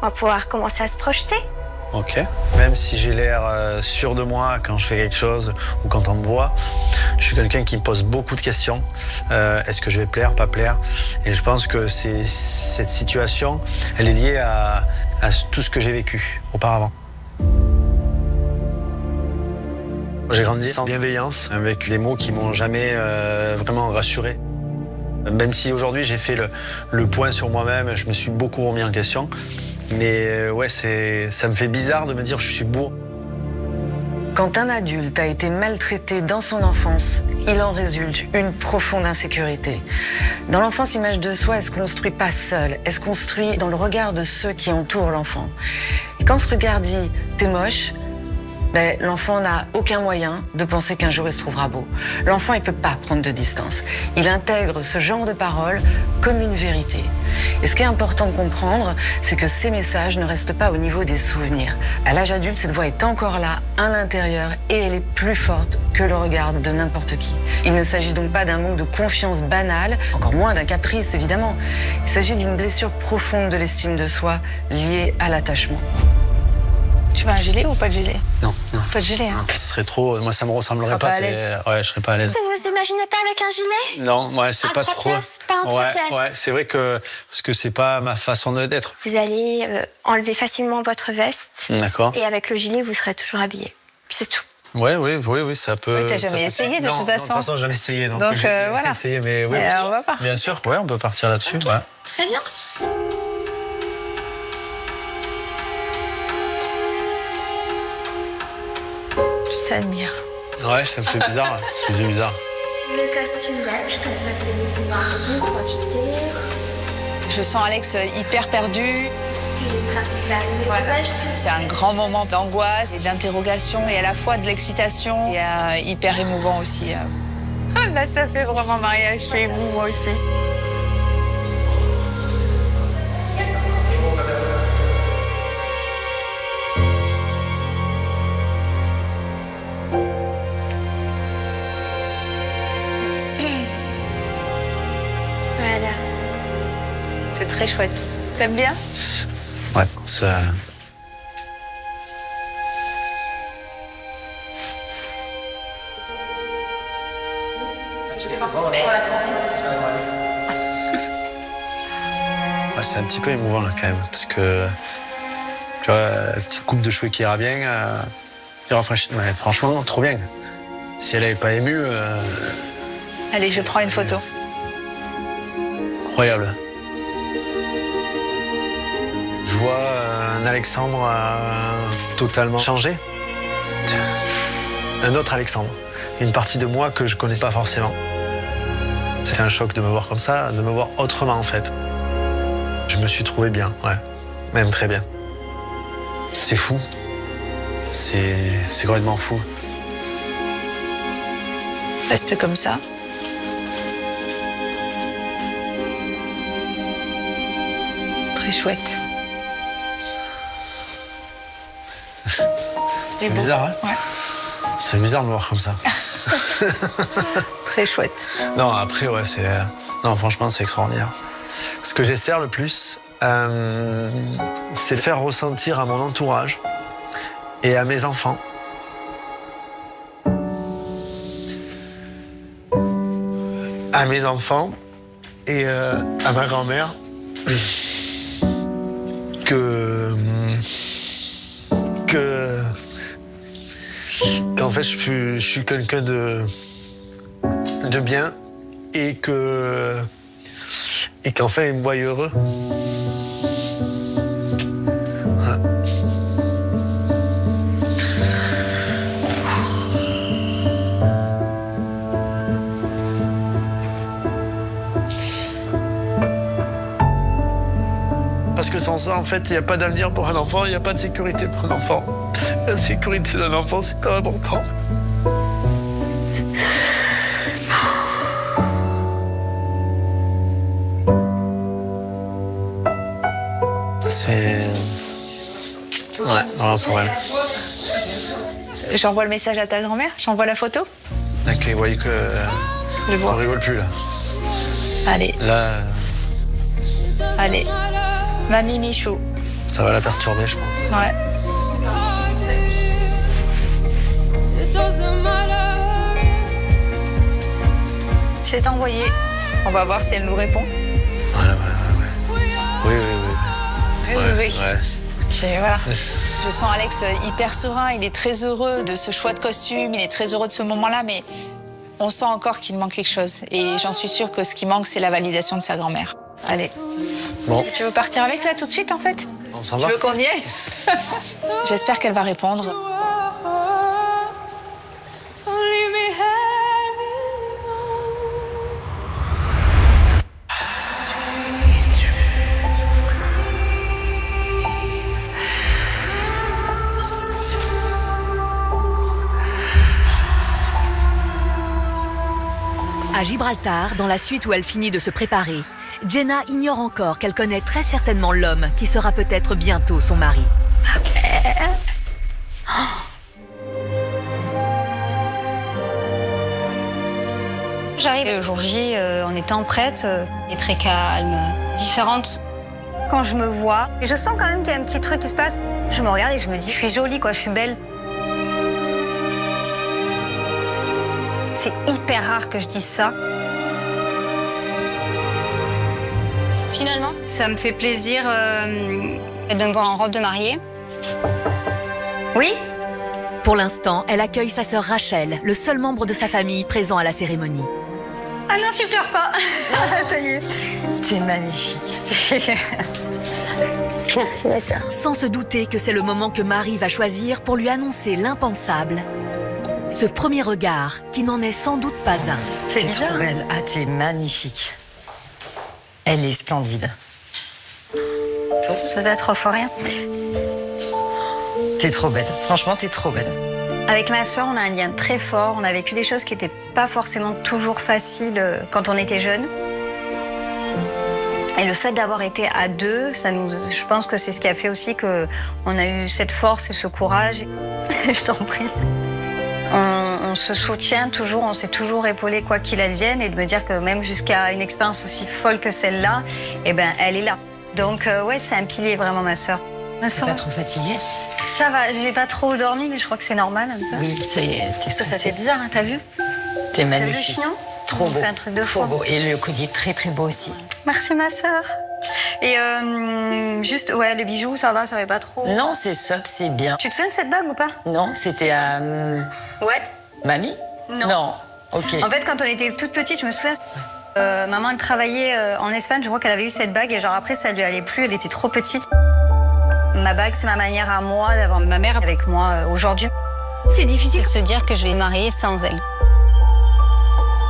E: On va pouvoir commencer à se projeter.
D: Ok. Même si j'ai l'air sûr de moi quand je fais quelque chose ou quand on me voit, je suis quelqu'un qui me pose beaucoup de questions. Est-ce que je vais plaire, pas plaire? Et je pense que cette situation, elle est liée à tout ce que j'ai vécu auparavant. J'ai grandi sans bienveillance, avec des mots qui m'ont jamais vraiment rassuré. Même si aujourd'hui j'ai fait le point sur moi-même, je me suis beaucoup remis en question. Mais ouais, ça me fait bizarre de me dire que je suis beau.
Q: Quand un adulte a été maltraité dans son enfance, il en résulte une profonde insécurité. Dans l'enfance, l'image de soi, elle se construit pas seule, elle se construit dans le regard de ceux qui entourent l'enfant. Et quand ce regard dit « t'es moche », l'enfant n'a aucun moyen de penser qu'un jour il se trouvera beau. L'enfant, il peut pas prendre de distance. Il intègre ce genre de paroles comme une vérité. Et ce qui est important de comprendre, c'est que ces messages ne restent pas au niveau des souvenirs. À l'âge adulte, cette voix est encore là, à l'intérieur, et elle est plus forte que le regard de n'importe qui. Il ne s'agit donc pas d'un manque de confiance banal, encore moins d'un caprice, évidemment. Il s'agit d'une blessure profonde de l'estime de soi, liée à l'attachement.
I: Tu veux un gilet ou pas de gilet?
D: Non.
I: Pas de gilet, hein.
D: Ce serait trop. Moi, ça me ressemblerait pas.
I: Pas à l'aise.
D: Ouais, je serais pas à l'aise.
E: Vous vous imaginez pas avec un gilet?
D: Non, ouais, c'est pas
E: 3
D: trop.
E: places, pas en 3 places.
D: Ouais, c'est vrai que parce que c'est pas ma façon d'être.
E: Vous allez enlever facilement votre veste.
D: D'accord.
E: Et avec le gilet, vous serez toujours habillé. C'est tout.
D: Oui, ça peut.
I: Oui, t'as jamais essayé de toute façon.
D: Non, de toute façon, jamais essayé. Donc
I: voilà.
D: Essayé, mais oui.
I: On va partir.
D: Bien sûr, ouais, on peut partir là-dessus. Okay. Ouais.
E: Très bien.
I: Je t'admire.
D: Ouais, ça me fait bizarre. Ça me fait bizarre.
E: Le costume belge, comme ça vous allez pouvoir vous projeter.
I: Je sens Alex hyper perdu.
E: C'est le principal message.
I: C'est un grand moment d'angoisse et d'interrogation et à la fois de l'excitation et hyper émouvant aussi. Là, ça fait vraiment mariage chez vous, moi aussi.
E: Voilà.
I: C'est très chouette. T'aimes bien?
D: Ouais, ça. Ouais, c'est un petit peu émouvant là quand même, parce que tu vois, la petite coupe de cheveux qui ira bien, qui rafraîchit. Ouais, franchement, trop bien. Si elle n'avait pas ému.
I: Allez, je prends une photo.
D: Incroyable. Je vois un Alexandre totalement changé. Un autre Alexandre. Une partie de moi que je ne connais pas forcément. C'est un choc de me voir comme ça, de me voir autrement en fait. Je me suis trouvé bien, ouais. Même très bien. C'est fou. C'est complètement fou.
I: Reste comme ça. Très chouette.
D: C'est bizarre, hein?
I: Ouais.
D: C'est bizarre de me voir comme ça.
I: Très chouette.
D: Non, après, ouais, c'est... Non, franchement, c'est extraordinaire. Ce que j'espère le plus, c'est faire ressentir à mon entourage et à mes enfants et à ma grand-mère qu'en fait je suis quelqu'un de bien et qu'en fait ils me voient heureux. Voilà. Parce que sans ça, en fait, il n'y a pas d'avenir pour un enfant, il n'y a pas de sécurité pour un enfant. La sécurité d'un enfant, c'est pas important. C'est... Ouais, vraiment pour elle.
I: J'envoie le message à ta grand-mère? J'envoie la photo?
D: Avec les voyez que...
I: Je vois.
D: On rigole plus, là.
I: Allez.
D: Là...
I: Allez. Mamie Michou.
D: Ça va la perturber, je pense.
I: Ouais. C'est envoyé. On va voir si elle nous répond.
D: Oui.
I: Oui. Voilà. Je sens Alex hyper serein, il est très heureux de ce choix de costume, il est très heureux de ce moment-là, mais on sent encore qu'il manque quelque chose. Et j'en suis sûre que ce qui manque, c'est la validation de sa grand-mère. Allez.
D: Bon.
I: Tu veux partir avec là tout de suite, en fait?
D: On s'en va.
I: Tu veux qu'on y aille? J'espère qu'elle va répondre.
G: À Gibraltar, dans la suite où elle finit de se préparer, Jenna ignore encore qu'elle connaît très certainement l'homme qui sera peut-être bientôt son mari.
H: J'arrive le jour J en étant prête, et très calme, différente. Quand je me vois, je sens quand même qu'il y a un petit truc qui se passe. Je me regarde et je me dis, je suis jolie, quoi, je suis belle. C'est hyper rare que je dise ça. Finalement, ça me fait plaisir de me voir en robe de mariée. Oui?
G: Pour l'instant, elle accueille sa sœur Rachel, le seul membre de sa famille présent à la cérémonie.
H: Ah non, tu pleures pas. Ça y est.
Q: T'es magnifique.
G: Sans se douter que c'est le moment que Marie va choisir pour lui annoncer l'impensable. Ce premier regard qui n'en est sans doute pas un.
Q: T'es trop belle. Ah, t'es magnifique. Elle est splendide.
H: Ça doit être fort rien.
Q: T'es trop belle. Franchement, t'es trop belle.
H: Avec ma sœur, on a un lien très fort. On a vécu des choses qui n'étaient pas forcément toujours faciles quand on était jeunes. Et le fait d'avoir été à deux, je pense que c'est ce qui a fait aussi qu'on a eu cette force et ce courage. Je t'en prie. On se soutient toujours, on s'est toujours épaulé quoi qu'il advienne, et de me dire que même jusqu'à une expérience aussi folle que celle-là, eh ben, elle est là. Donc ouais, c'est un pilier vraiment, ma sœur.
Q: T'es pas trop fatiguée?
H: Ça va, j'ai pas trop dormi, mais je crois que c'est normal un peu.
Q: Oui, ça y est, t'es
H: Ça fait bizarre, hein, t'as vu?
Q: T'es magnifique.
H: T'as vu,
Q: trop beau.
H: On fait un truc de
Q: trop
H: fou.
Q: beau. Et le collier très très beau aussi.
H: Merci, ma sœur. Et juste, ouais, les bijoux, ça va pas trop?
Q: Non, c'est sub, c'est bien.
H: Tu te souviens de cette bague ou pas?
Q: Non, c'était à...
H: Ouais.
Q: Mamie?
H: Non.
Q: Ok.
H: En fait, quand on était toute petite, je me souviens, maman, elle travaillait en Espagne, je crois qu'elle avait eu cette bague, et genre après, ça lui allait plus, elle était trop petite. Ma bague, c'est ma manière à moi d'avoir ma mère avec moi aujourd'hui. C'est difficile de se dire que je vais me marier sans elle.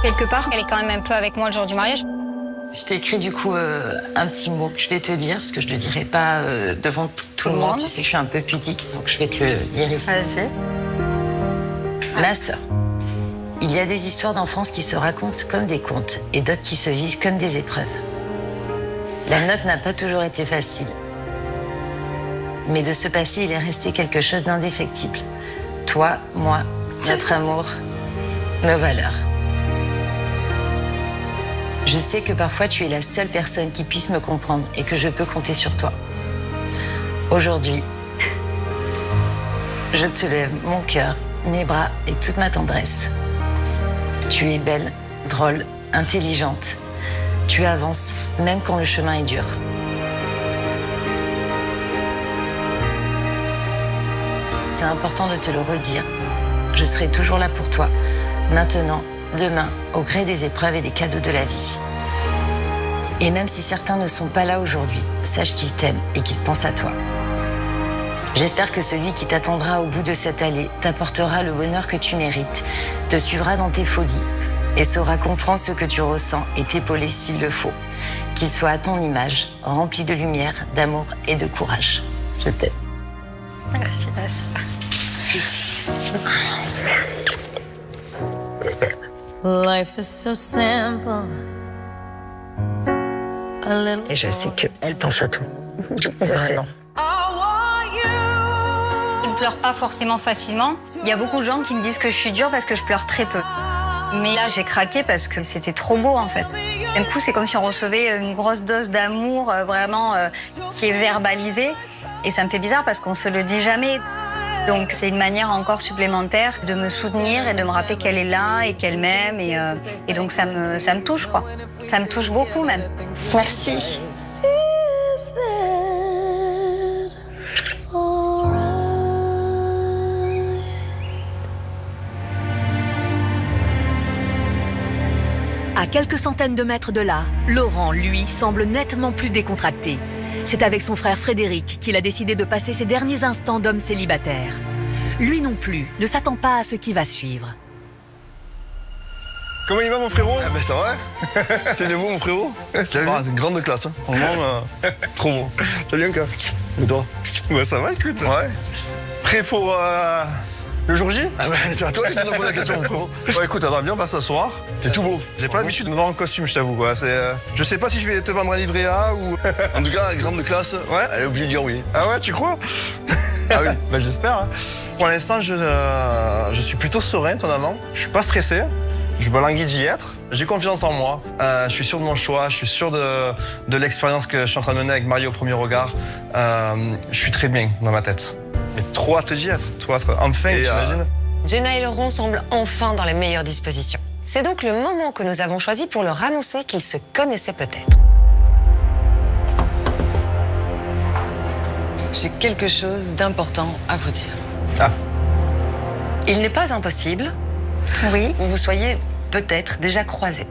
H: Quelque part, elle est quand même un peu avec moi le jour du mariage.
Q: Je t'ai écrit du coup un petit mot que je vais te lire, parce que je ne le dirai pas devant tout le monde. Tu sais que je suis un peu pudique, donc je vais te le lire ici.
H: Vas-y.
Q: Ma sœur, il y a des histoires d'enfance qui se racontent comme des contes et d'autres qui se vivent comme des épreuves. La nôtre n'a pas toujours été facile. Mais de ce passé, il est resté quelque chose d'indéfectible. Toi, moi, notre amour, nos valeurs. Je sais que parfois tu es la seule personne qui puisse me comprendre et que je peux compter sur toi. Aujourd'hui, je te lève mon cœur, mes bras et toute ma tendresse. Tu es belle, drôle, intelligente. Tu avances, même quand le chemin est dur. C'est important de te le redire. Je serai toujours là pour toi, maintenant, demain, au gré des épreuves et des cadeaux de la vie. Et même si certains ne sont pas là aujourd'hui, sache qu'ils t'aiment et qu'ils pensent à toi. J'espère que celui qui t'attendra au bout de cette allée t'apportera le bonheur que tu mérites, te suivra dans tes folies et saura comprendre ce que tu ressens et t'épauler s'il le faut. Qu'il soit à ton image, rempli de lumière, d'amour et de courage. Je t'aime.
H: Merci,
Q: Life is so simple. Et je sais qu'elle pense à tout. Vraiment.
H: Je ne pleure pas forcément facilement. Il y a beaucoup de gens qui me disent que je suis dure parce que je pleure très peu. Mais là, j'ai craqué parce que c'était trop beau, en fait. D'un coup, c'est comme si on recevait une grosse dose d'amour, vraiment, qui est verbalisée. Et ça me fait bizarre parce qu'on se le dit jamais. Donc c'est une manière encore supplémentaire de me soutenir et de me rappeler qu'elle est là et qu'elle m'aime. Et donc ça me touche, quoi. Ça me touche beaucoup même. Merci.
G: À quelques centaines de mètres de là, Laurent, lui, semble nettement plus décontracté. C'est avec son frère Frédéric qu'il a décidé de passer ses derniers instants d'homme célibataire. Lui non plus ne s'attend pas à ce qui va suivre.
J: Comment il va mon frérot? Ah ben ça va. T'es beau mon frérot? T'as vu? Une grande classe. Hein. Vraiment, trop beau. T'as bien quoi? Et toi? Bah ça va écoute. Ouais. Prêt pour le jour J? Ah ben c'est à toi que je te pose la question mon frérot. Ouais écoute, attends, viens, on va s'asseoir. T'es tout beau. J'ai pas l'habitude de me voir en costume, je t'avoue quoi. Je sais pas si je vais te vendre un livret A ou... En tout cas, grande classe. Ouais. Elle est obligée de dire oui. Ah ouais, tu crois? Ah oui, bah j'espère. Hein. Pour l'instant, je suis plutôt serein, étonnamment. Je suis pas stressé. Je me languis d'y être. J'ai confiance en moi. Je suis sûr de mon choix. Je suis sûr de l'expérience que je suis en train de mener avec Marie au premier regard. Je suis très bien dans ma tête. Mais trop hâte d'y être. Trop hâte. Enfin, t'imagines?
L: Jenna et Laurent semblent enfin dans les meilleures dispositions. C'est donc le moment que nous avons choisi pour leur annoncer qu'ils se connaissaient peut-être. J'ai quelque chose d'important à vous dire.
J: Ah.
L: Il n'est pas impossible
H: oui.
L: que vous soyez peut-être déjà croisés.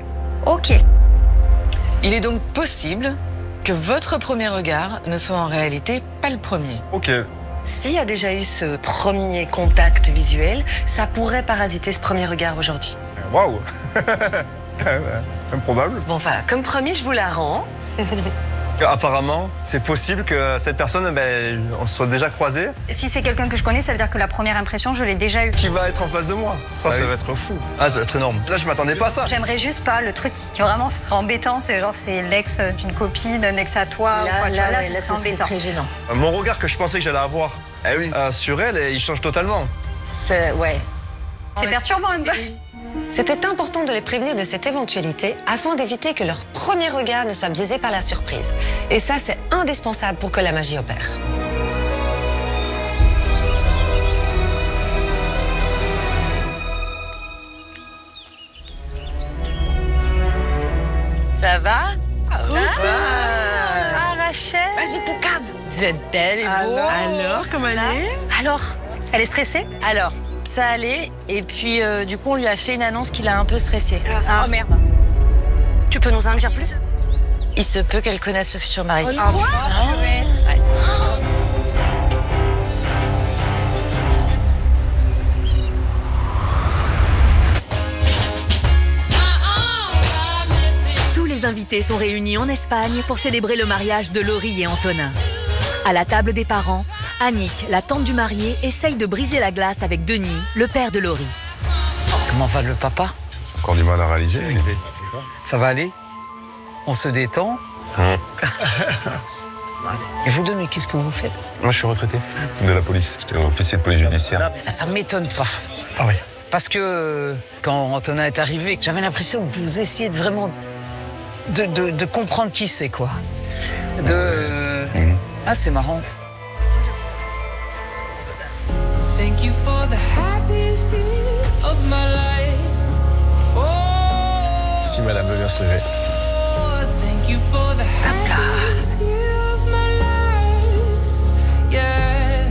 H: Ok.
L: Il est donc possible que votre premier regard ne soit en réalité pas le premier.
J: Ok.
L: S'il y a déjà eu ce premier contact visuel, ça pourrait parasiter ce premier regard aujourd'hui.
J: Waouh. Improbable.
L: Bon, voilà, comme promis, je vous la rends.
J: Apparemment, c'est possible que cette personne, on se soit déjà croisés.
H: Si c'est quelqu'un que je connais, ça veut dire que la première impression, je l'ai déjà eue.
J: Qui va être en face de moi. Ça va être fou. Ah, ça va être énorme. Là, je m'attendais pas à ça.
H: J'aimerais juste pas. Le truc qui vraiment serait embêtant, c'est genre c'est l'ex d'une copine, un ex à toi.
L: Là, c'est très gênant.
J: Mon regard que je pensais que j'allais avoir sur elle, il change totalement.
L: C'est
H: perturbant un peu.
L: C'était important de les prévenir de cette éventualité afin d'éviter que leur premier regard ne soit biaisé par la surprise. Et ça, c'est indispensable pour que la magie opère. Ça va?
H: Rachel.
L: Vas-y, Poucab.
O: Vous êtes belle et beau.
P: Alors, comment elle est?
H: Alors, elle est stressée?
P: Alors, ça allait. Et puis, du coup, on lui a fait une annonce qui l'a un peu stressée.
H: Oh merde. Tu peux nous en dire plus?
P: Il se peut qu'elle connaisse ce futur mari.
H: Quoi?
G: Tous les invités sont réunis en Espagne pour célébrer le mariage de Laurie et Antonin. À la table des parents, Annick, la tante du marié, essaye de briser la glace avec Denis, le père de Laurie.
S: Comment va le papa?
B: Encore du mal à réaliser.
S: Ça va aller? On se détend? Et vous deux, mais qu'est-ce que vous faites?
B: Moi, je suis retraité de la police. J'étais officier de police judiciaire.
S: Ça m'étonne pas.
B: Ah oui.
S: Parce que quand Antonin est arrivé, j'avais l'impression que vous essayez vraiment de comprendre qui c'est, quoi. Ah, c'est marrant.
T: Thank you for the happiest year of my life. Oh,
C: Si madame veut bien se lever.
T: thank you for the happiest year of my life. Yeah.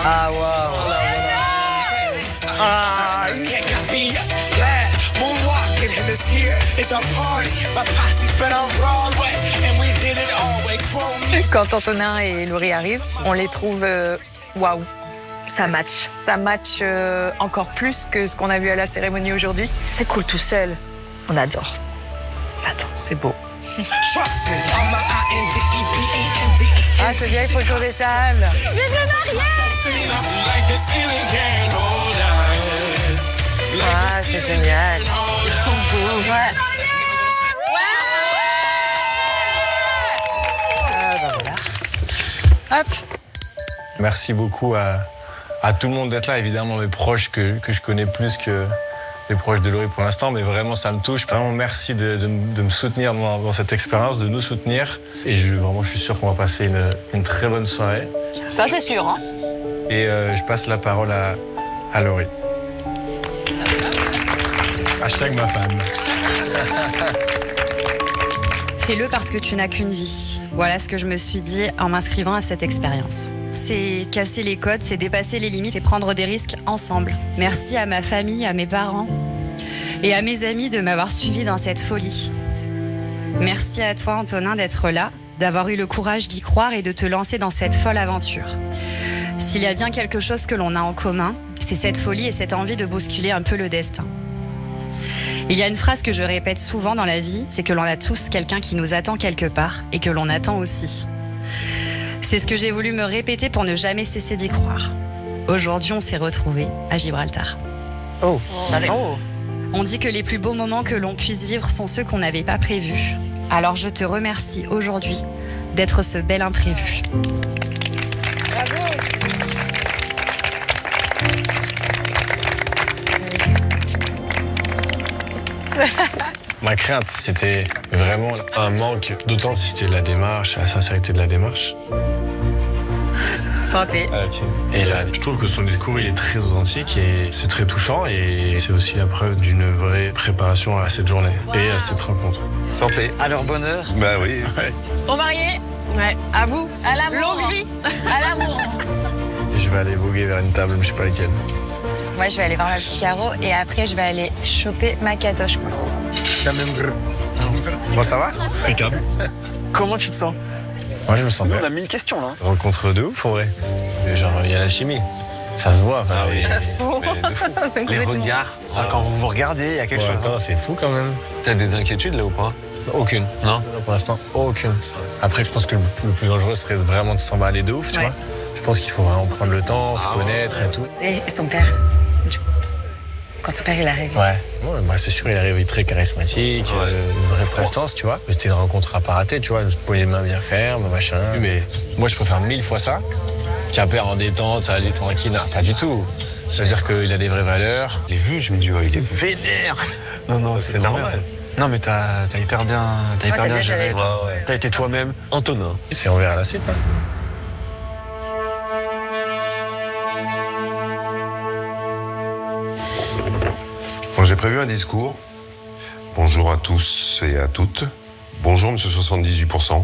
S: Ah, waouh.
I: Quand Antonin et Laurie arrivent, on les trouve waouh.
H: Ça match.
I: Ça match encore plus que ce qu'on a vu à la cérémonie aujourd'hui.
H: C'est cool tout seul. On adore.
I: C'est beau. Ah, c'est bien, il faut tourner table.
H: Vive le mariage!
I: Ah, c'est génial. Ils sont beaux.
H: Ouais.
I: Hop.
C: Merci beaucoup à tout le monde d'être là, évidemment mes proches que je connais plus que les proches de Laurie pour l'instant, mais vraiment ça me touche. Vraiment merci de me soutenir dans cette expérience, de nous soutenir. Et je suis sûr qu'on va passer une très bonne soirée.
O: Ça c'est sûr, hein.
C: Et je passe la parole à Laurie. Hashtag ma femme.
A: Fais-le parce que tu n'as qu'une vie. Voilà ce que je me suis dit en m'inscrivant à cette expérience. C'est casser les codes, c'est dépasser les limites et prendre des risques ensemble. Merci à ma famille, à mes parents et à mes amis de m'avoir suivi dans cette folie. Merci à toi, Antonin, d'être là, d'avoir eu le courage d'y croire et de te lancer dans cette folle aventure. S'il y a bien quelque chose que l'on a en commun, c'est cette folie et cette envie de bousculer un peu le destin. Il y a une phrase que je répète souvent dans la vie, c'est que l'on a tous quelqu'un qui nous attend quelque part et que l'on attend aussi. C'est ce que j'ai voulu me répéter pour ne jamais cesser d'y croire. Aujourd'hui, on s'est retrouvés à Gibraltar.
O: Oh.
A: On dit que les plus beaux moments que l'on puisse vivre sont ceux qu'on n'avait pas prévus. Alors je te remercie aujourd'hui d'être ce bel imprévu.
C: Ma crainte, c'était vraiment un manque d'authenticité de la démarche, la sincérité de la démarche.
A: Santé.
C: Et là, je trouve que son discours, il est très authentique et c'est très touchant et c'est aussi la preuve d'une vraie préparation à cette journée et à cette rencontre.
B: Santé.
S: À leur bonheur.
B: Bah oui.
C: Ouais.
O: Aux mariés.
A: Ouais, à vous.
O: À l'amour.
A: Longue vie.
O: À l'amour.
C: Je vais aller voguer vers une table, je sais pas laquelle.
A: Moi, je vais aller voir ma petite Caro et après, je vais aller choper ma catoche.
C: Bon, ça va?
J: Impeccable. Comment tu te sens?
C: Moi, je me sens bien.
J: On a 1000 questions là.
C: Rencontre de ouf, en vrai. Mais genre, il y a la chimie. Ça se voit. Enfin,
D: Les regards, quand vous vous regardez, il y a quelque chose.
C: Attends, c'est fou quand même.
D: T'as des inquiétudes là ou pas?
C: Aucune.
D: Non?
C: Pour l'instant, aucune. Après, je pense que le plus dangereux serait vraiment de s'emballer de ouf, tu vois. Je pense qu'il faut vraiment prendre le temps, se connaître et tout.
Q: Et son père, quand son père il arrive.
C: Ouais, bah, c'est sûr, il arrive très charismatique, une vraie prestance, tu vois. C'était une rencontre à pas rater, tu vois, se poser les mains bien fermes, machin. Mais moi, je préfère 1000 fois ça qu'un père en détente, ça allait tranquille. Non, pas du tout. Ça veut dire qu'il a des vraies valeurs.
D: Je l'ai vu, je me dis, il est vénère. Non, c'est normal. Non, mais t'as hyper bien, géré. T'as été toi-même, Antonin.
C: C'est on verra la suite. Hein.
B: Bon, j'ai prévu un discours. Bonjour à tous et à toutes. Bonjour, monsieur 78%.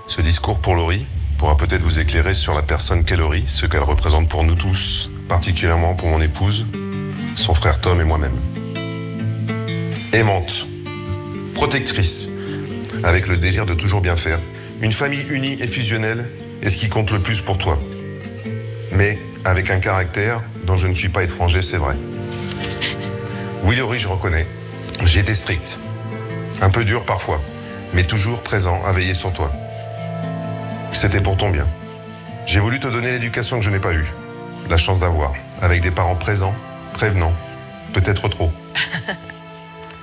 B: Ce discours pour Laurie pourra peut-être vous éclairer sur la personne qu'est Laurie, ce qu'elle représente pour nous tous, particulièrement pour mon épouse, son frère Tom et moi-même. Aimante, protectrice, avec le désir de toujours bien faire. Une famille unie et fusionnelle est ce qui compte le plus pour toi. Mais avec un caractère dont je ne suis pas étranger, c'est vrai. Oui, Laurie, je reconnais. J'ai été strict. Un peu dur parfois, mais toujours présent à veiller sur toi. C'était pour ton bien. J'ai voulu te donner l'éducation que je n'ai pas eue. La chance d'avoir, avec des parents présents, prévenants, peut-être trop.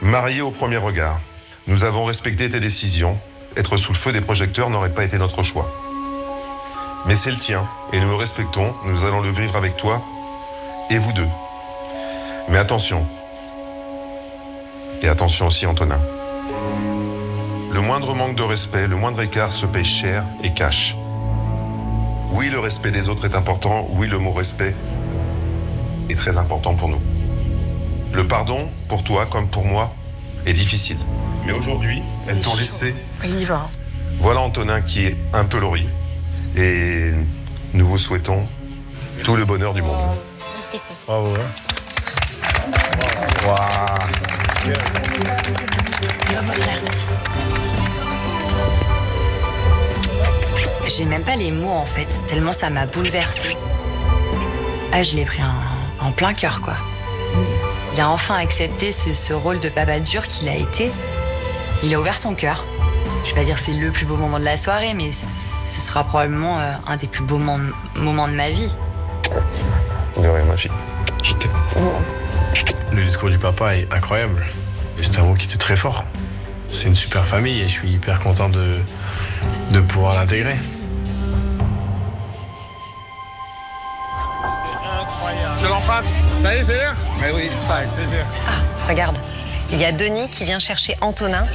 B: Mariés au premier regard, nous avons respecté tes décisions. Être sous le feu des projecteurs n'aurait pas été notre choix. Mais c'est le tien, et nous le respectons. Nous allons le vivre avec toi et vous deux. Mais attention. Et attention aussi, Antonin. Le moindre manque de respect, le moindre écart se paye cher et cash. Oui, le respect des autres est important. Oui, le mot respect est très important pour nous. Le pardon, pour toi comme pour moi, est difficile. Mais aujourd'hui, elles t'ont laissé.
A: Il y va.
B: Voilà Antonin qui est un peu Laurie. Et nous vous souhaitons tout le bonheur du monde.
C: Bravo. Wow.
A: Merci. J'ai même pas les mots en fait, tellement ça m'a bouleversée. Ah, je l'ai pris en plein cœur quoi. Il a enfin accepté ce rôle de papa dur qu'il a été. Il a ouvert son cœur. Je vais pas dire que c'est le plus beau moment de la soirée, mais ce sera probablement un des plus beaux moments de ma vie.
B: De rien, ma fille. Je t'aime.
C: Le discours du papa est incroyable. Et c'est un mot qui était très fort. C'est une super famille et je suis hyper content de pouvoir l'intégrer. Je l'emprunte. Ça y est, c'est l'heure? Mais oui, c'est avec plaisir.
L: Ah, regarde, il y a Denis qui vient chercher Antonin.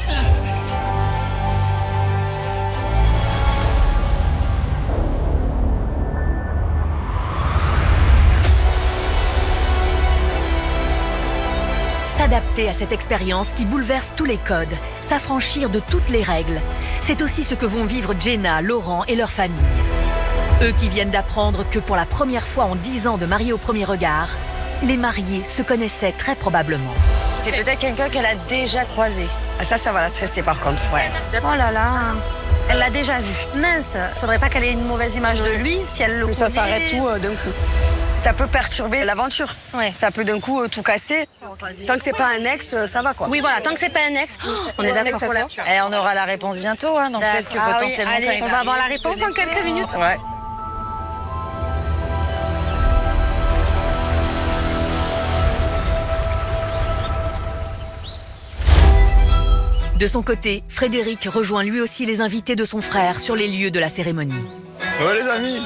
G: S'adapter à cette expérience qui bouleverse tous les codes, s'affranchir de toutes les règles. C'est aussi ce que vont vivre Jenna, Laurent et leur famille. Eux qui viennent d'apprendre que pour la première fois en 10 ans de mariés au premier regard, les mariés se connaissaient très probablement.
P: C'est peut-être quelqu'un qu'elle a déjà croisé.
K: Ah, ça va la stresser par contre, ouais.
O: Oh là là, elle l'a déjà vu. Mince, faudrait pas qu'elle ait une mauvaise image de lui si elle le connaît.
K: Ça s'arrête tout d'un coup. Ça peut perturber l'aventure.
O: Ouais.
K: Ça peut d'un coup tout casser. Tant que c'est pas un ex, ça va quoi.
O: Oui, voilà, tant que c'est pas un ex, on est d'accord.
P: Et on aura la réponse bientôt, hein, donc peut-être que potentiellement...
O: Oui, allez, on va avoir la réponse dans quelques minutes.
K: Ouais.
G: De son côté, Frédéric rejoint lui aussi les invités de son frère sur les lieux de la cérémonie.
J: Ouais les amis.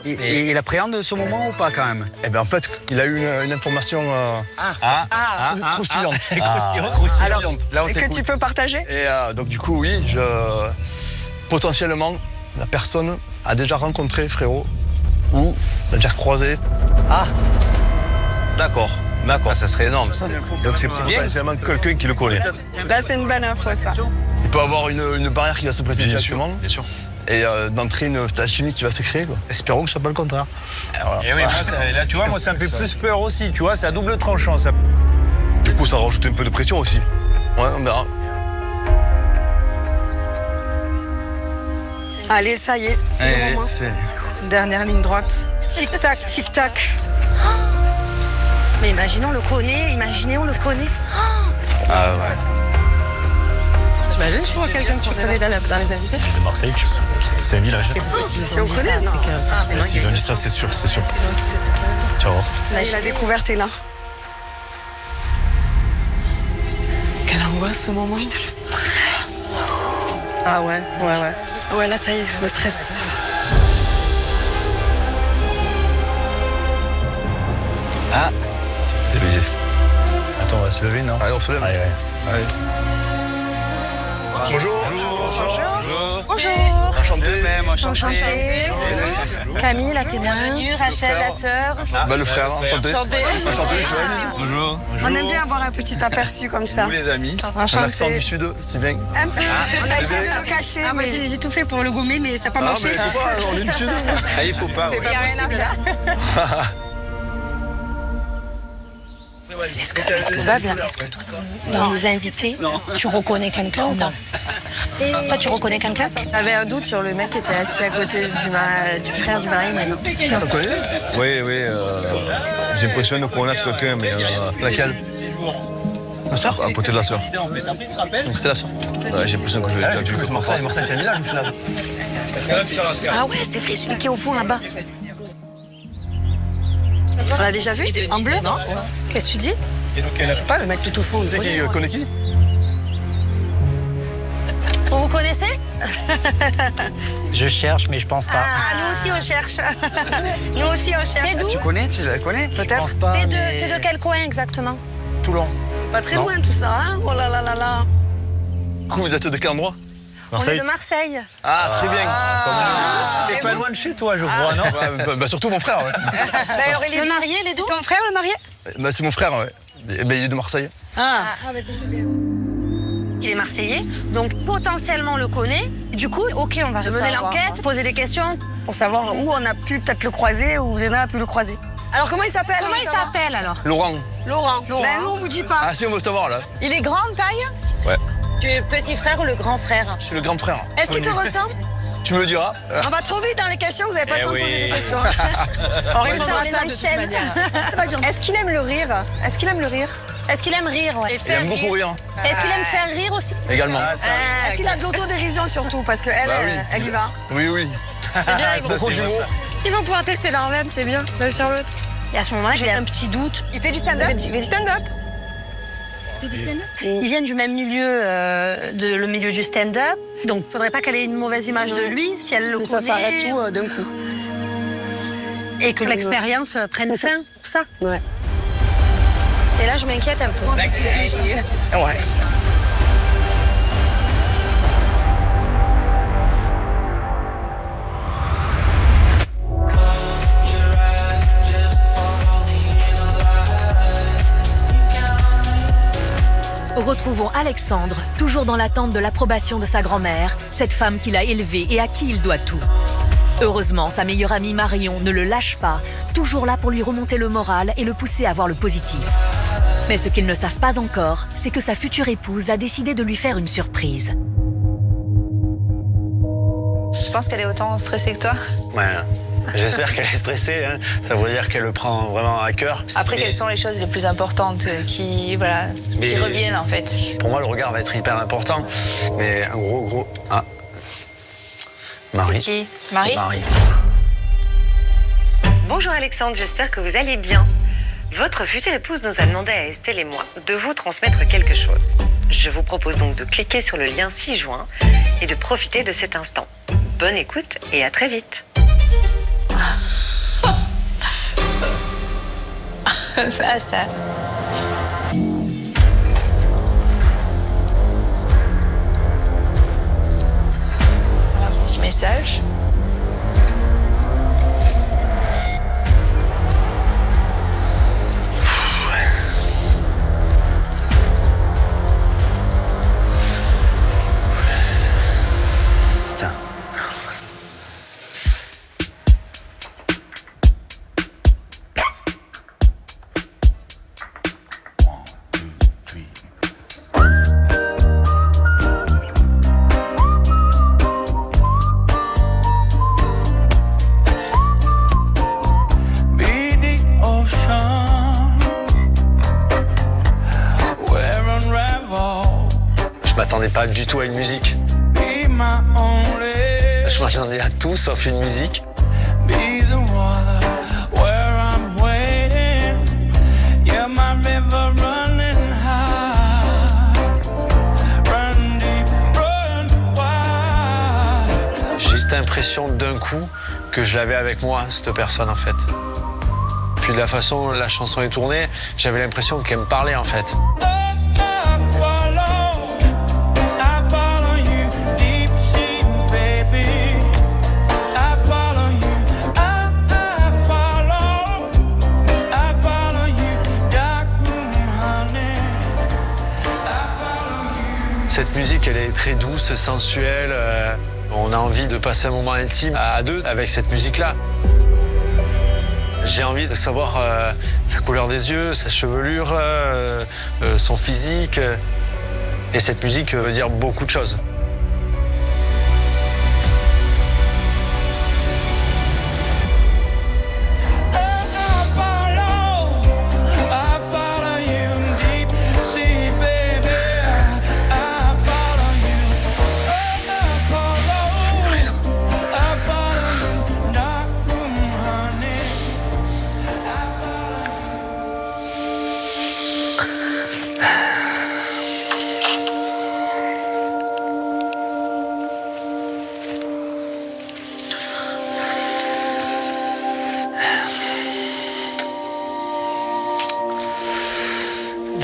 S: Il appréhende ce moment ou pas quand même?
J: Eh ben en fait, il a eu une information croustillante.
K: Alors, et que tu peux partager?
J: Et donc du coup, oui, potentiellement, la personne a déjà rencontré Frérot ou l'a déjà croisé.
D: Ah, d'accord. D'accord, ça serait énorme. Donc c'est bien.
J: Potentiellement quelqu'un qui le connaît.
K: Là, c'est une bonne info, ça.
J: Il peut avoir une barrière qui va se presser directement.
D: Bien sûr.
J: Et d'entrer une station unique qui va se créer, quoi.
D: Espérons que ce soit pas le contraire.
V: Et oui, là, tu vois, moi, ça me fait plus peur aussi. Tu vois, c'est à double tranchant, ça.
J: Du coup, ça rajoute un peu de pression aussi. Ouais, on verra.
K: Allez, ça y est, c'est le moment. Dernière ligne droite.
O: Tic-tac, tic-tac. Mais imaginons, on le connaît.
D: Ah ouais.
K: T'imagines, je vois quelqu'un que tu connais dans les invités?
C: De Marseille, c'est un village.
K: Si on connaît, non?
C: S'ils ont dit ça, c'est sûr, c'est sûr. Tu vas voir.
K: La découverte est là. Quelle angoisse ce moment. Putain, le stress. Ah ouais. Ouais, là, ça y est, le stress.
V: Ah. Attends, on va se lever, non?
J: Allez, on se lève.
V: Allez.
J: Bonjour.
O: Bonjour.
J: Enchanté.
O: Enchanté. Camille, là, t'es bienvenue. Rachel, la sœur.
J: Bah, le frère, enchanté. Enchanté.
V: Bonjour.
K: On aime bien avoir un petit aperçu comme ça.
V: Vous les amis.
J: Un accent du sud, c'est bien.
K: Un peu. On a essayé de le cacher.
O: Ah, moi, j'ai tout fait pour le gommer, mais ça n'a pas
J: Ah,
O: marché.
J: mais faut pas, on est du sud.
V: Ah, il faut pas.
K: C'est pas possible, là.
O: Est-ce que Babel, dans les invités, tu reconnais quelqu'un ou pas? Toi, tu reconnais quelqu'un?
P: J'avais un doute sur le mec qui était assis à côté du frère du mari, mais non.
J: T'en connais?
D: Oui. J'ai l'impression de connaître quelqu'un, mais
J: Laquelle? La sœur?
D: à côté de la sœur.
J: Donc c'est la sœur.
D: Ouais, j'ai l'impression que je l'ai déjà vu.
J: C'est Marseille. Marseille, c'est un village au final.
O: Ah ouais, c'est vrai, celui qui est au fond là-bas. On l'a déjà vu? En bleu? Non. Qu'est-ce que tu dis?
K: Je sais pas, le mec tout au fond.
J: Tu sais qui connaît qui?
O: Vous vous connaissez?
V: Je cherche, mais je pense pas.
O: Ah, nous aussi on cherche. Nous aussi on cherche. T'es d'où?
V: Tu connais? Tu la connais?
K: Peut-être.
V: Je pense pas.
O: T'es de quel coin exactement?
V: Toulon.
K: C'est pas très loin tout ça, hein? Oh là là là là.
J: Vous êtes de quel endroit?
O: On est de Marseille.
J: Ah, très bien.
V: T'es pas loin de chez toi, je crois, non?
J: Bah, surtout mon frère, ouais.
O: Le marié, les deux? Ton frère, le marié?
J: Bah, c'est mon frère, ouais. Et bah, il est de Marseille.
O: Ah. Il est marseillais, donc potentiellement on le connaît. Du coup, ok, on va mener l'enquête, poser des questions.
K: Pour savoir où on a pu peut-être le croiser, où Léna a pu le croiser. Alors comment il s'appelle?
O: Comment il s'appelle alors?
J: Laurent.
K: Laurent. Ben nous on vous dit pas.
J: Ah si, on veut savoir là.
P: Il est grand de taille?
J: Ouais.
P: Tu es petit frère ou le grand frère?
J: Je suis le grand frère.
K: Est-ce qu'il te ressemble?
J: Tu me le diras.
K: On va trop vite dans les questions, vous n'avez pas le temps de poser des questions.
O: On répondra à ça de toute manière.
K: Est-ce qu'il aime le rire? Est-ce qu'il aime le rire?
O: Est-ce qu'il aime rire? Ouais.
J: Il aime beaucoup rire.
O: Est-ce qu'il aime faire rire aussi?
J: Également.
K: Est-ce qu'il a de l'autodérision surtout? Parce qu'elle, elle y va.
J: Oui.
O: C'est bien,
J: Beaucoup d'humour.
O: ils vont pouvoir tester leur même, c'est bien. Charlotte. Et à ce moment-là, j'ai un petit doute.
K: Il fait du stand-up? Il fait du stand-up.
O: Ils viennent du même milieu, le milieu du stand-up. Donc, faudrait pas qu'elle ait une mauvaise image de lui si elle le connaît.
K: Ça s'arrête tout d'un coup.
O: Et que l'expérience prenne fin pour ça.
Q: Ouais.
O: Et là, je m'inquiète un peu.
K: Ouais.
G: Retrouvons Alexandre, toujours dans l'attente de l'approbation de sa grand-mère, cette femme qu'il a élevée et à qui il doit tout. Heureusement, sa meilleure amie Marion ne le lâche pas, toujours là pour lui remonter le moral et le pousser à voir le positif. Mais ce qu'ils ne savent pas encore, c'est que sa future épouse a décidé de lui faire une surprise.
I: Je pense qu'elle est autant stressée que toi.
D: Ouais. J'espère qu'elle est stressée, hein. Ça veut dire qu'elle le prend vraiment à cœur.
I: Après, quelles sont les choses les plus importantes qui reviennent en fait?
D: Pour moi, le regard va être hyper important. Mais un gros... Ah. Marie.
I: C'est qui? Marie?
D: Marie.
N: Bonjour Alexandre, j'espère que vous allez bien. Votre future épouse nous a demandé à Estelle et moi de vous transmettre quelque chose. Je vous propose donc de cliquer sur le lien ci-joint et de profiter de cet instant. Bonne écoute et à très vite.
I: Ah, ça. Un petit message.
D: Je m'attendais pas du tout à une musique. Je m'attendais à tout sauf une musique. J'ai juste l'impression d'un coup que je l'avais avec moi, cette personne en fait. Puis de la façon dont la chanson est tournée, j'avais l'impression qu'elle me parlait en fait. Cette musique, elle est très douce, sensuelle. On a envie de passer un moment intime à deux avec cette musique-là. J'ai envie de savoir la couleur des yeux, sa chevelure, son physique. Et cette musique veut dire beaucoup de choses.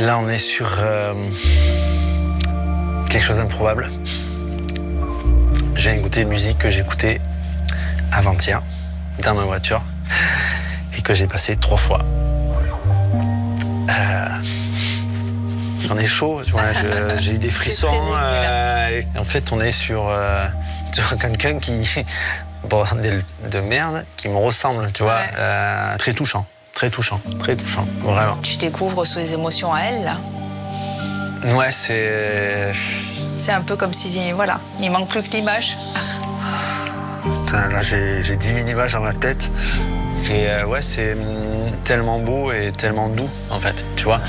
D: Là, on est sur quelque chose d'improbable. J'ai écouté une musique que j'écoutais avant-hier dans ma voiture et que j'ai passée 3 fois. J'en ai chaud, tu vois, j'ai eu des frissons. En fait, on est sur quelqu'un qui, bordel de merde, qui me ressemble, tu vois, très touchant. Très touchant, vraiment.
I: Tu découvres ses émotions à elle, là.
D: Ouais, c'est...
I: C'est un peu comme si, voilà, il manque plus que l'image.
D: Putain, là, j'ai 10 000 images dans ma tête. C'est tellement beau et tellement doux, en fait, tu vois.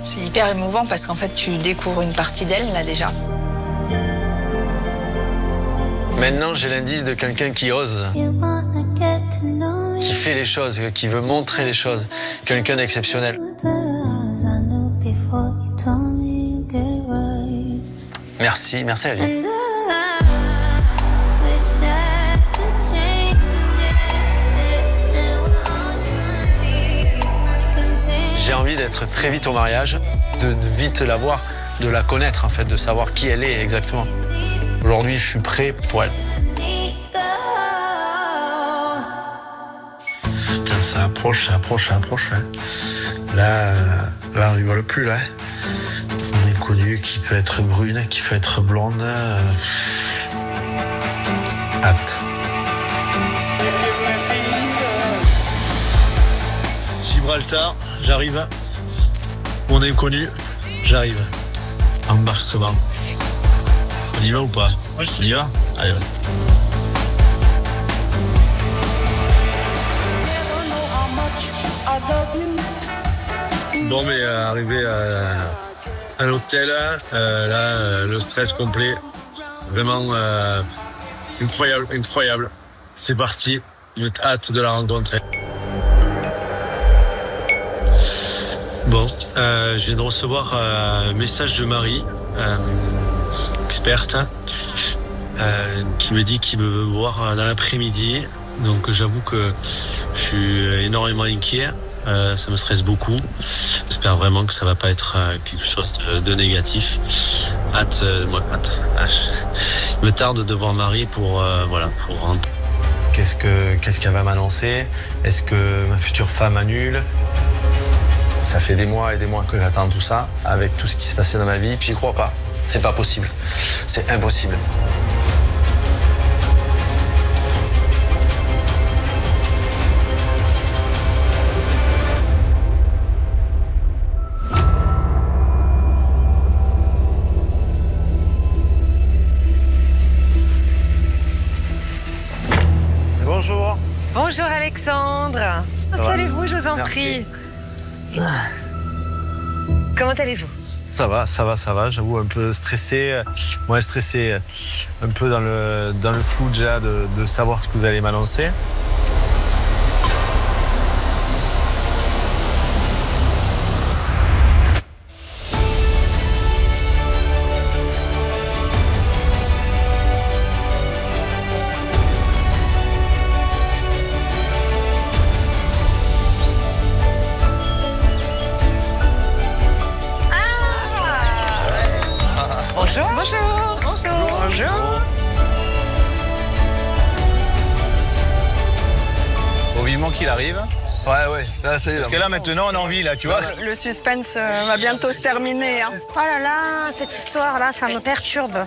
I: C'est hyper émouvant parce qu'en fait, tu découvres une partie d'elle, là, déjà.
D: Maintenant, j'ai l'indice de quelqu'un qui ose. Qui fait les choses, qui veut montrer les choses. Quelqu'un d'exceptionnel. Merci la vie. J'ai envie d'être très vite au mariage, de vite la voir, de la connaître en fait, de savoir qui elle est exactement. Aujourd'hui, je suis prêt pour elle. Putain, ça approche. Hein. Là, on rigole plus, là. On est connu, qui peut être brune, qui peut être blonde. Hâte. Gibraltar, j'arrive. Mon inconnu, j'arrive. Embarquement. On y va ou pas? On y va? Allez, ouais. Bon, mais arrivé à l'hôtel, là, le stress complet. Vraiment incroyable. C'est parti. J'ai hâte de la rencontrer. Bon, je viens de recevoir un message de Marie, experte, qui me dit qu'il veut me voir dans l'après-midi. Donc j'avoue que je suis énormément inquiet. Ça me stresse beaucoup. J'espère vraiment que ça va pas être quelque chose de négatif. Hâte. Il me tarde de voir Marie pour rentrer. Qu'est-ce qu'elle va m'annoncer? Est-ce que ma future femme annule? Ça fait des mois et des mois que j'attends tout ça, avec tout ce qui s'est passé dans ma vie. J'y crois pas. C'est pas possible. C'est impossible. Bonjour.
Q: Bonjour Alexandre. Installez-vous, je vous en prie. Comment allez-vous?
D: Ça va. J'avoue un peu stressé. Moins stressé, un peu dans le flou déjà de savoir ce que vous allez m'annoncer.
Q: Bonjour.
V: Faut vivement qu'il arrive.
J: Ouais, là, ça y est.
V: Parce que là, maintenant, on a envie, là, tu vois.
K: Le suspense va bientôt se terminer. Hein.
H: Oh là là, cette histoire-là, ça me perturbe.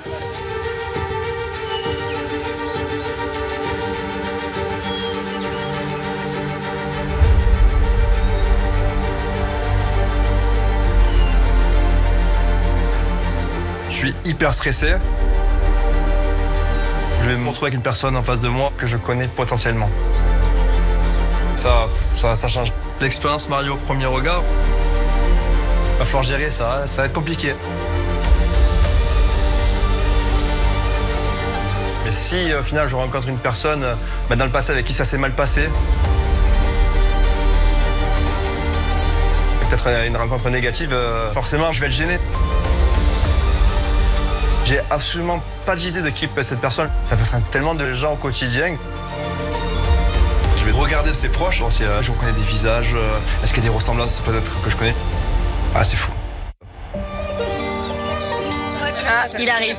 J: Je suis hyper stressé. Je vais me retrouver avec une personne en face de moi que je connais potentiellement. Ça change. L'expérience Mario au premier regard, va falloir gérer ça va être compliqué. Mais si au final je rencontre une personne dans le passé avec qui ça s'est mal passé, peut-être une rencontre négative, forcément je vais le gêner. J'ai absolument pas d'idée de qui peut être cette personne. Ça peut être tellement de gens au quotidien. Je vais regarder de ses proches, voir si je reconnais des visages, est-ce qu'il y a des ressemblances peut-être que je connais. Ah, c'est fou.
A: Ah, il arrive.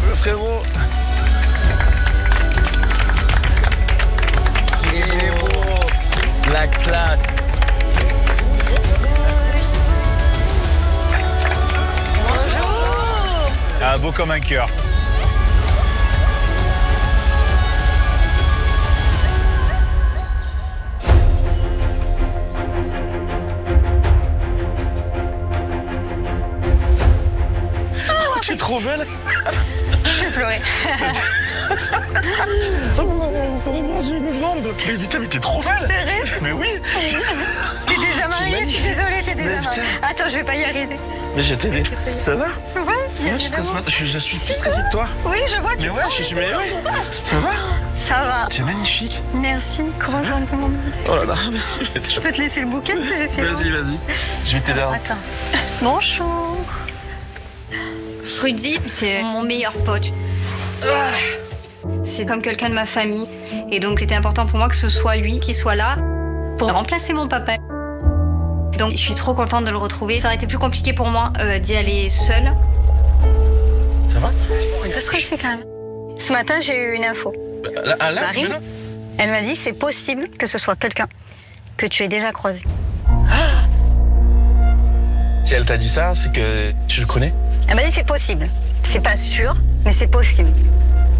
J: Le frérot.
V: La classe.
Q: Bonjour.
V: Ah, beau comme un cœur.
J: Tu es trop belle.
A: Je vais pleurer.
J: Mais putain, mais t'es trop belle. Mais oui.
A: T'es déjà mariée, je suis désolée, t'es déjà mariée. Attends, je vais pas y arriver.
J: Mais je t'ai. Ça va?
A: Ouais,
J: Ça va, je suis plus stressé que toi.
A: Oui, je vois que
J: mais ouais, je suis meilleur. Ça va?
H: Ça va.
D: C'est magnifique.
H: Merci. Comment je te demande?
D: Oh là là, vas-y.
H: Je peux te laisser le bouquet?
D: Vas-y. Je vais t'aider.
H: Attends. Bonjour. Rudy, c'est mon meilleur pote. C'est comme quelqu'un de ma famille. Et donc, c'était important pour moi que ce soit lui qui soit là pour remplacer mon papa. Donc, je suis trop contente de le retrouver. Ça aurait été plus compliqué pour moi d'y aller seule.
D: Ça va?
H: Un peu stressée quand même. Ce matin, j'ai eu une info. Marine, elle m'a dit c'est possible que ce soit quelqu'un que tu aies déjà croisé.
D: Si elle t'a dit ça, c'est que tu le connais?
H: Elle m'a dit c'est possible. C'est pas sûr, mais c'est possible.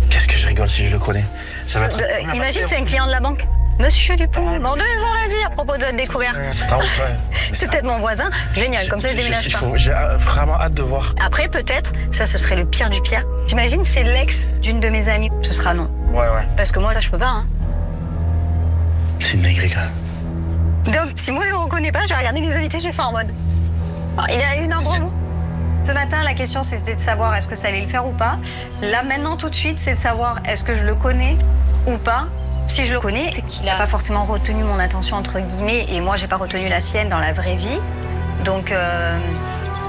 D: Qu'est-ce que je rigole si je le connais? Ça va être...
H: Imagine, c'est un client de la banque. Monsieur Dupont, bon, deux raisons l'a dit à propos de votre découverte.
D: C'est un ouf, ouais.
H: C'est peut-être mon voisin. Génial, comme ça je déménage pas.
D: J'ai vraiment hâte de voir.
H: Après, peut-être, ça ce serait le pire du pire. T'imagines, c'est l'ex d'une de mes amies. Ce sera non.
D: Ouais.
H: Parce que moi, là, je peux pas, hein.
D: C'est une dinguerie, quand même.
H: Donc, si moi je le reconnais pas, je vais regarder mes invités, je vais faire en mode. Oh, il a une ombre. Ce matin, la question, c'était de savoir est-ce que ça allait le faire ou pas. Là, maintenant, tout de suite, c'est de savoir est-ce que je le connais ou pas. Si je le connais, c'est qu'il n'a pas forcément retenu mon attention, entre guillemets, et moi, j'ai pas retenu la sienne dans la vraie vie. Donc,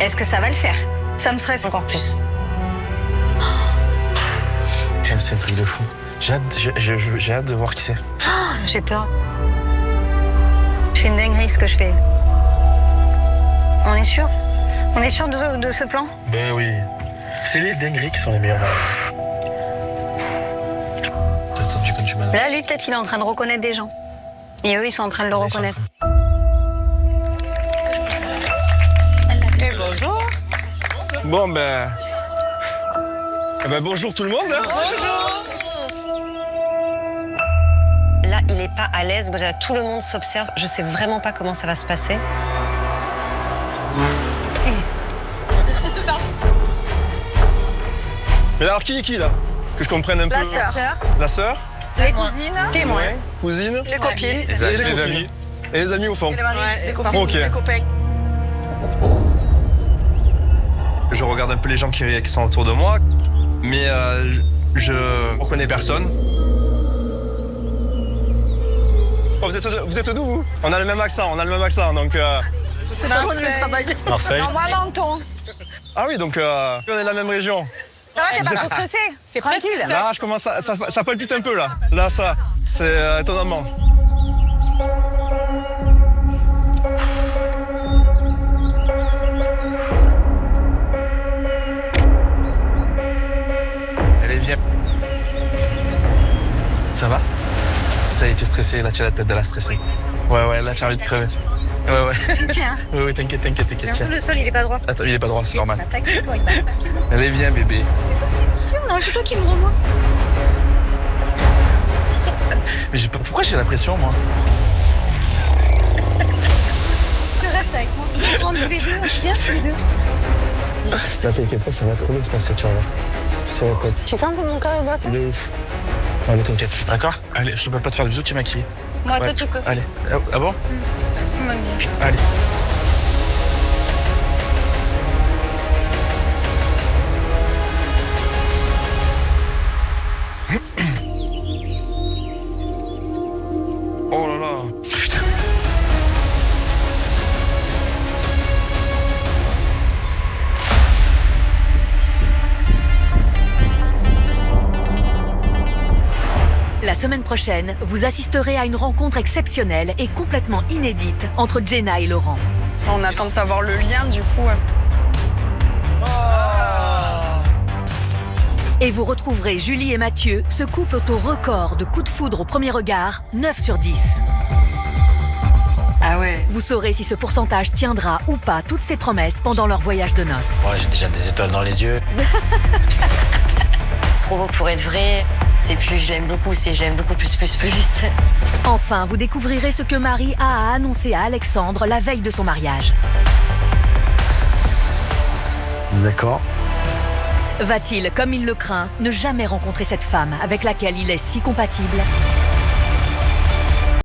H: est-ce que ça va le faire? Ça me stresse encore plus.
D: Tiens, c'est un truc de fou. J'ai hâte de voir qui c'est.
H: Oh, j'ai peur. C'est une dinguerie ce que je fais. On est sûr? On est sûr de ce plan?
D: Ben oui. C'est les dingueries qui sont les meilleures.
H: Là, lui, peut-être, il est en train de reconnaître des gens. Et eux, ils sont en train de le reconnaître.
J: Bonjour. Bon, ben bonjour tout le monde. Hein.
L: Bonjour. Là, il est pas à l'aise. Tout le monde s'observe. Je sais vraiment pas comment ça va se passer.
J: Mais alors, qui est qui, là? Que je comprenne un peu.
K: La sœur.
J: La sœur?
K: Les cousines. Témoins.
J: Ouais. Cousines.
K: Les copines.
J: Les amis. Et les amis au fond.
K: Les copains.
J: Ok.
K: Les copains.
J: Je regarde un peu les gens qui sont autour de moi, mais je reconnais personne. Oh, vous êtes d'où, vous? On a le même accent, donc...
K: C'est pas loin de le travail.
J: Marseille.
K: Non, moi, Menton.
J: Ah oui, donc on est de la même région.
K: Ça va, t'es pas trop stressé? C'est tranquille.
J: Là, je commence ça palpite un peu, là. Là, ça, c'est étonnamment.
D: Allez, viens. Ça va? Ça y est, tu es stressé, là, tu as la tête de la stressée. Ouais, là, tu as envie de crever. Ouais.
H: Tiens.
D: Oui, t'inquiète.
H: Bientôt, le sol, il est pas droit.
D: Attends, il est pas droit, c'est normal.
H: T'inquiète pas,
D: Allez, viens, bébé.
H: non, c'est toi qui me revois.
D: Mais pourquoi j'ai la pression, moi?
H: Tu restes avec moi. On rentre tous les deux, viens tous les deux.
D: Ne t'inquiète pas, ça va trop bien se passer, tu vas voir. Ça va quoi?
H: Tu sens un peu mon cœur au boîte?
D: De ouf. Allez, t'inquiète, d'accord? Allez, je te peux pas te faire de bisous, tu es maquillée.
H: Moi, toi, tu peux.
D: Allez. Ah bon? Allez.
J: Oh là là.
D: Putain.
G: La semaine prochaine, vous assisterez à une rencontre exceptionnelle et complètement inédite entre Jenna et Laurent.
K: On attend de savoir le lien, du coup.
G: Et vous retrouverez Julie et Mathieu, ce couple au record de coups de foudre au premier regard, 9 sur 10.
K: Ah ouais.
G: Vous saurez si ce pourcentage tiendra ou pas toutes ses promesses pendant leur voyage de noces.
R: Ouais, j'ai déjà des étoiles dans les yeux.
N: C'est trop beau pour être vrai. C'est plus je l'aime beaucoup, c'est je l'aime beaucoup plus.
G: Enfin, vous découvrirez ce que Marie a à annoncer à Alexandre la veille de son mariage.
D: D'accord.
G: Va-t-il, comme il le craint, ne jamais rencontrer cette femme avec laquelle il est si compatible ?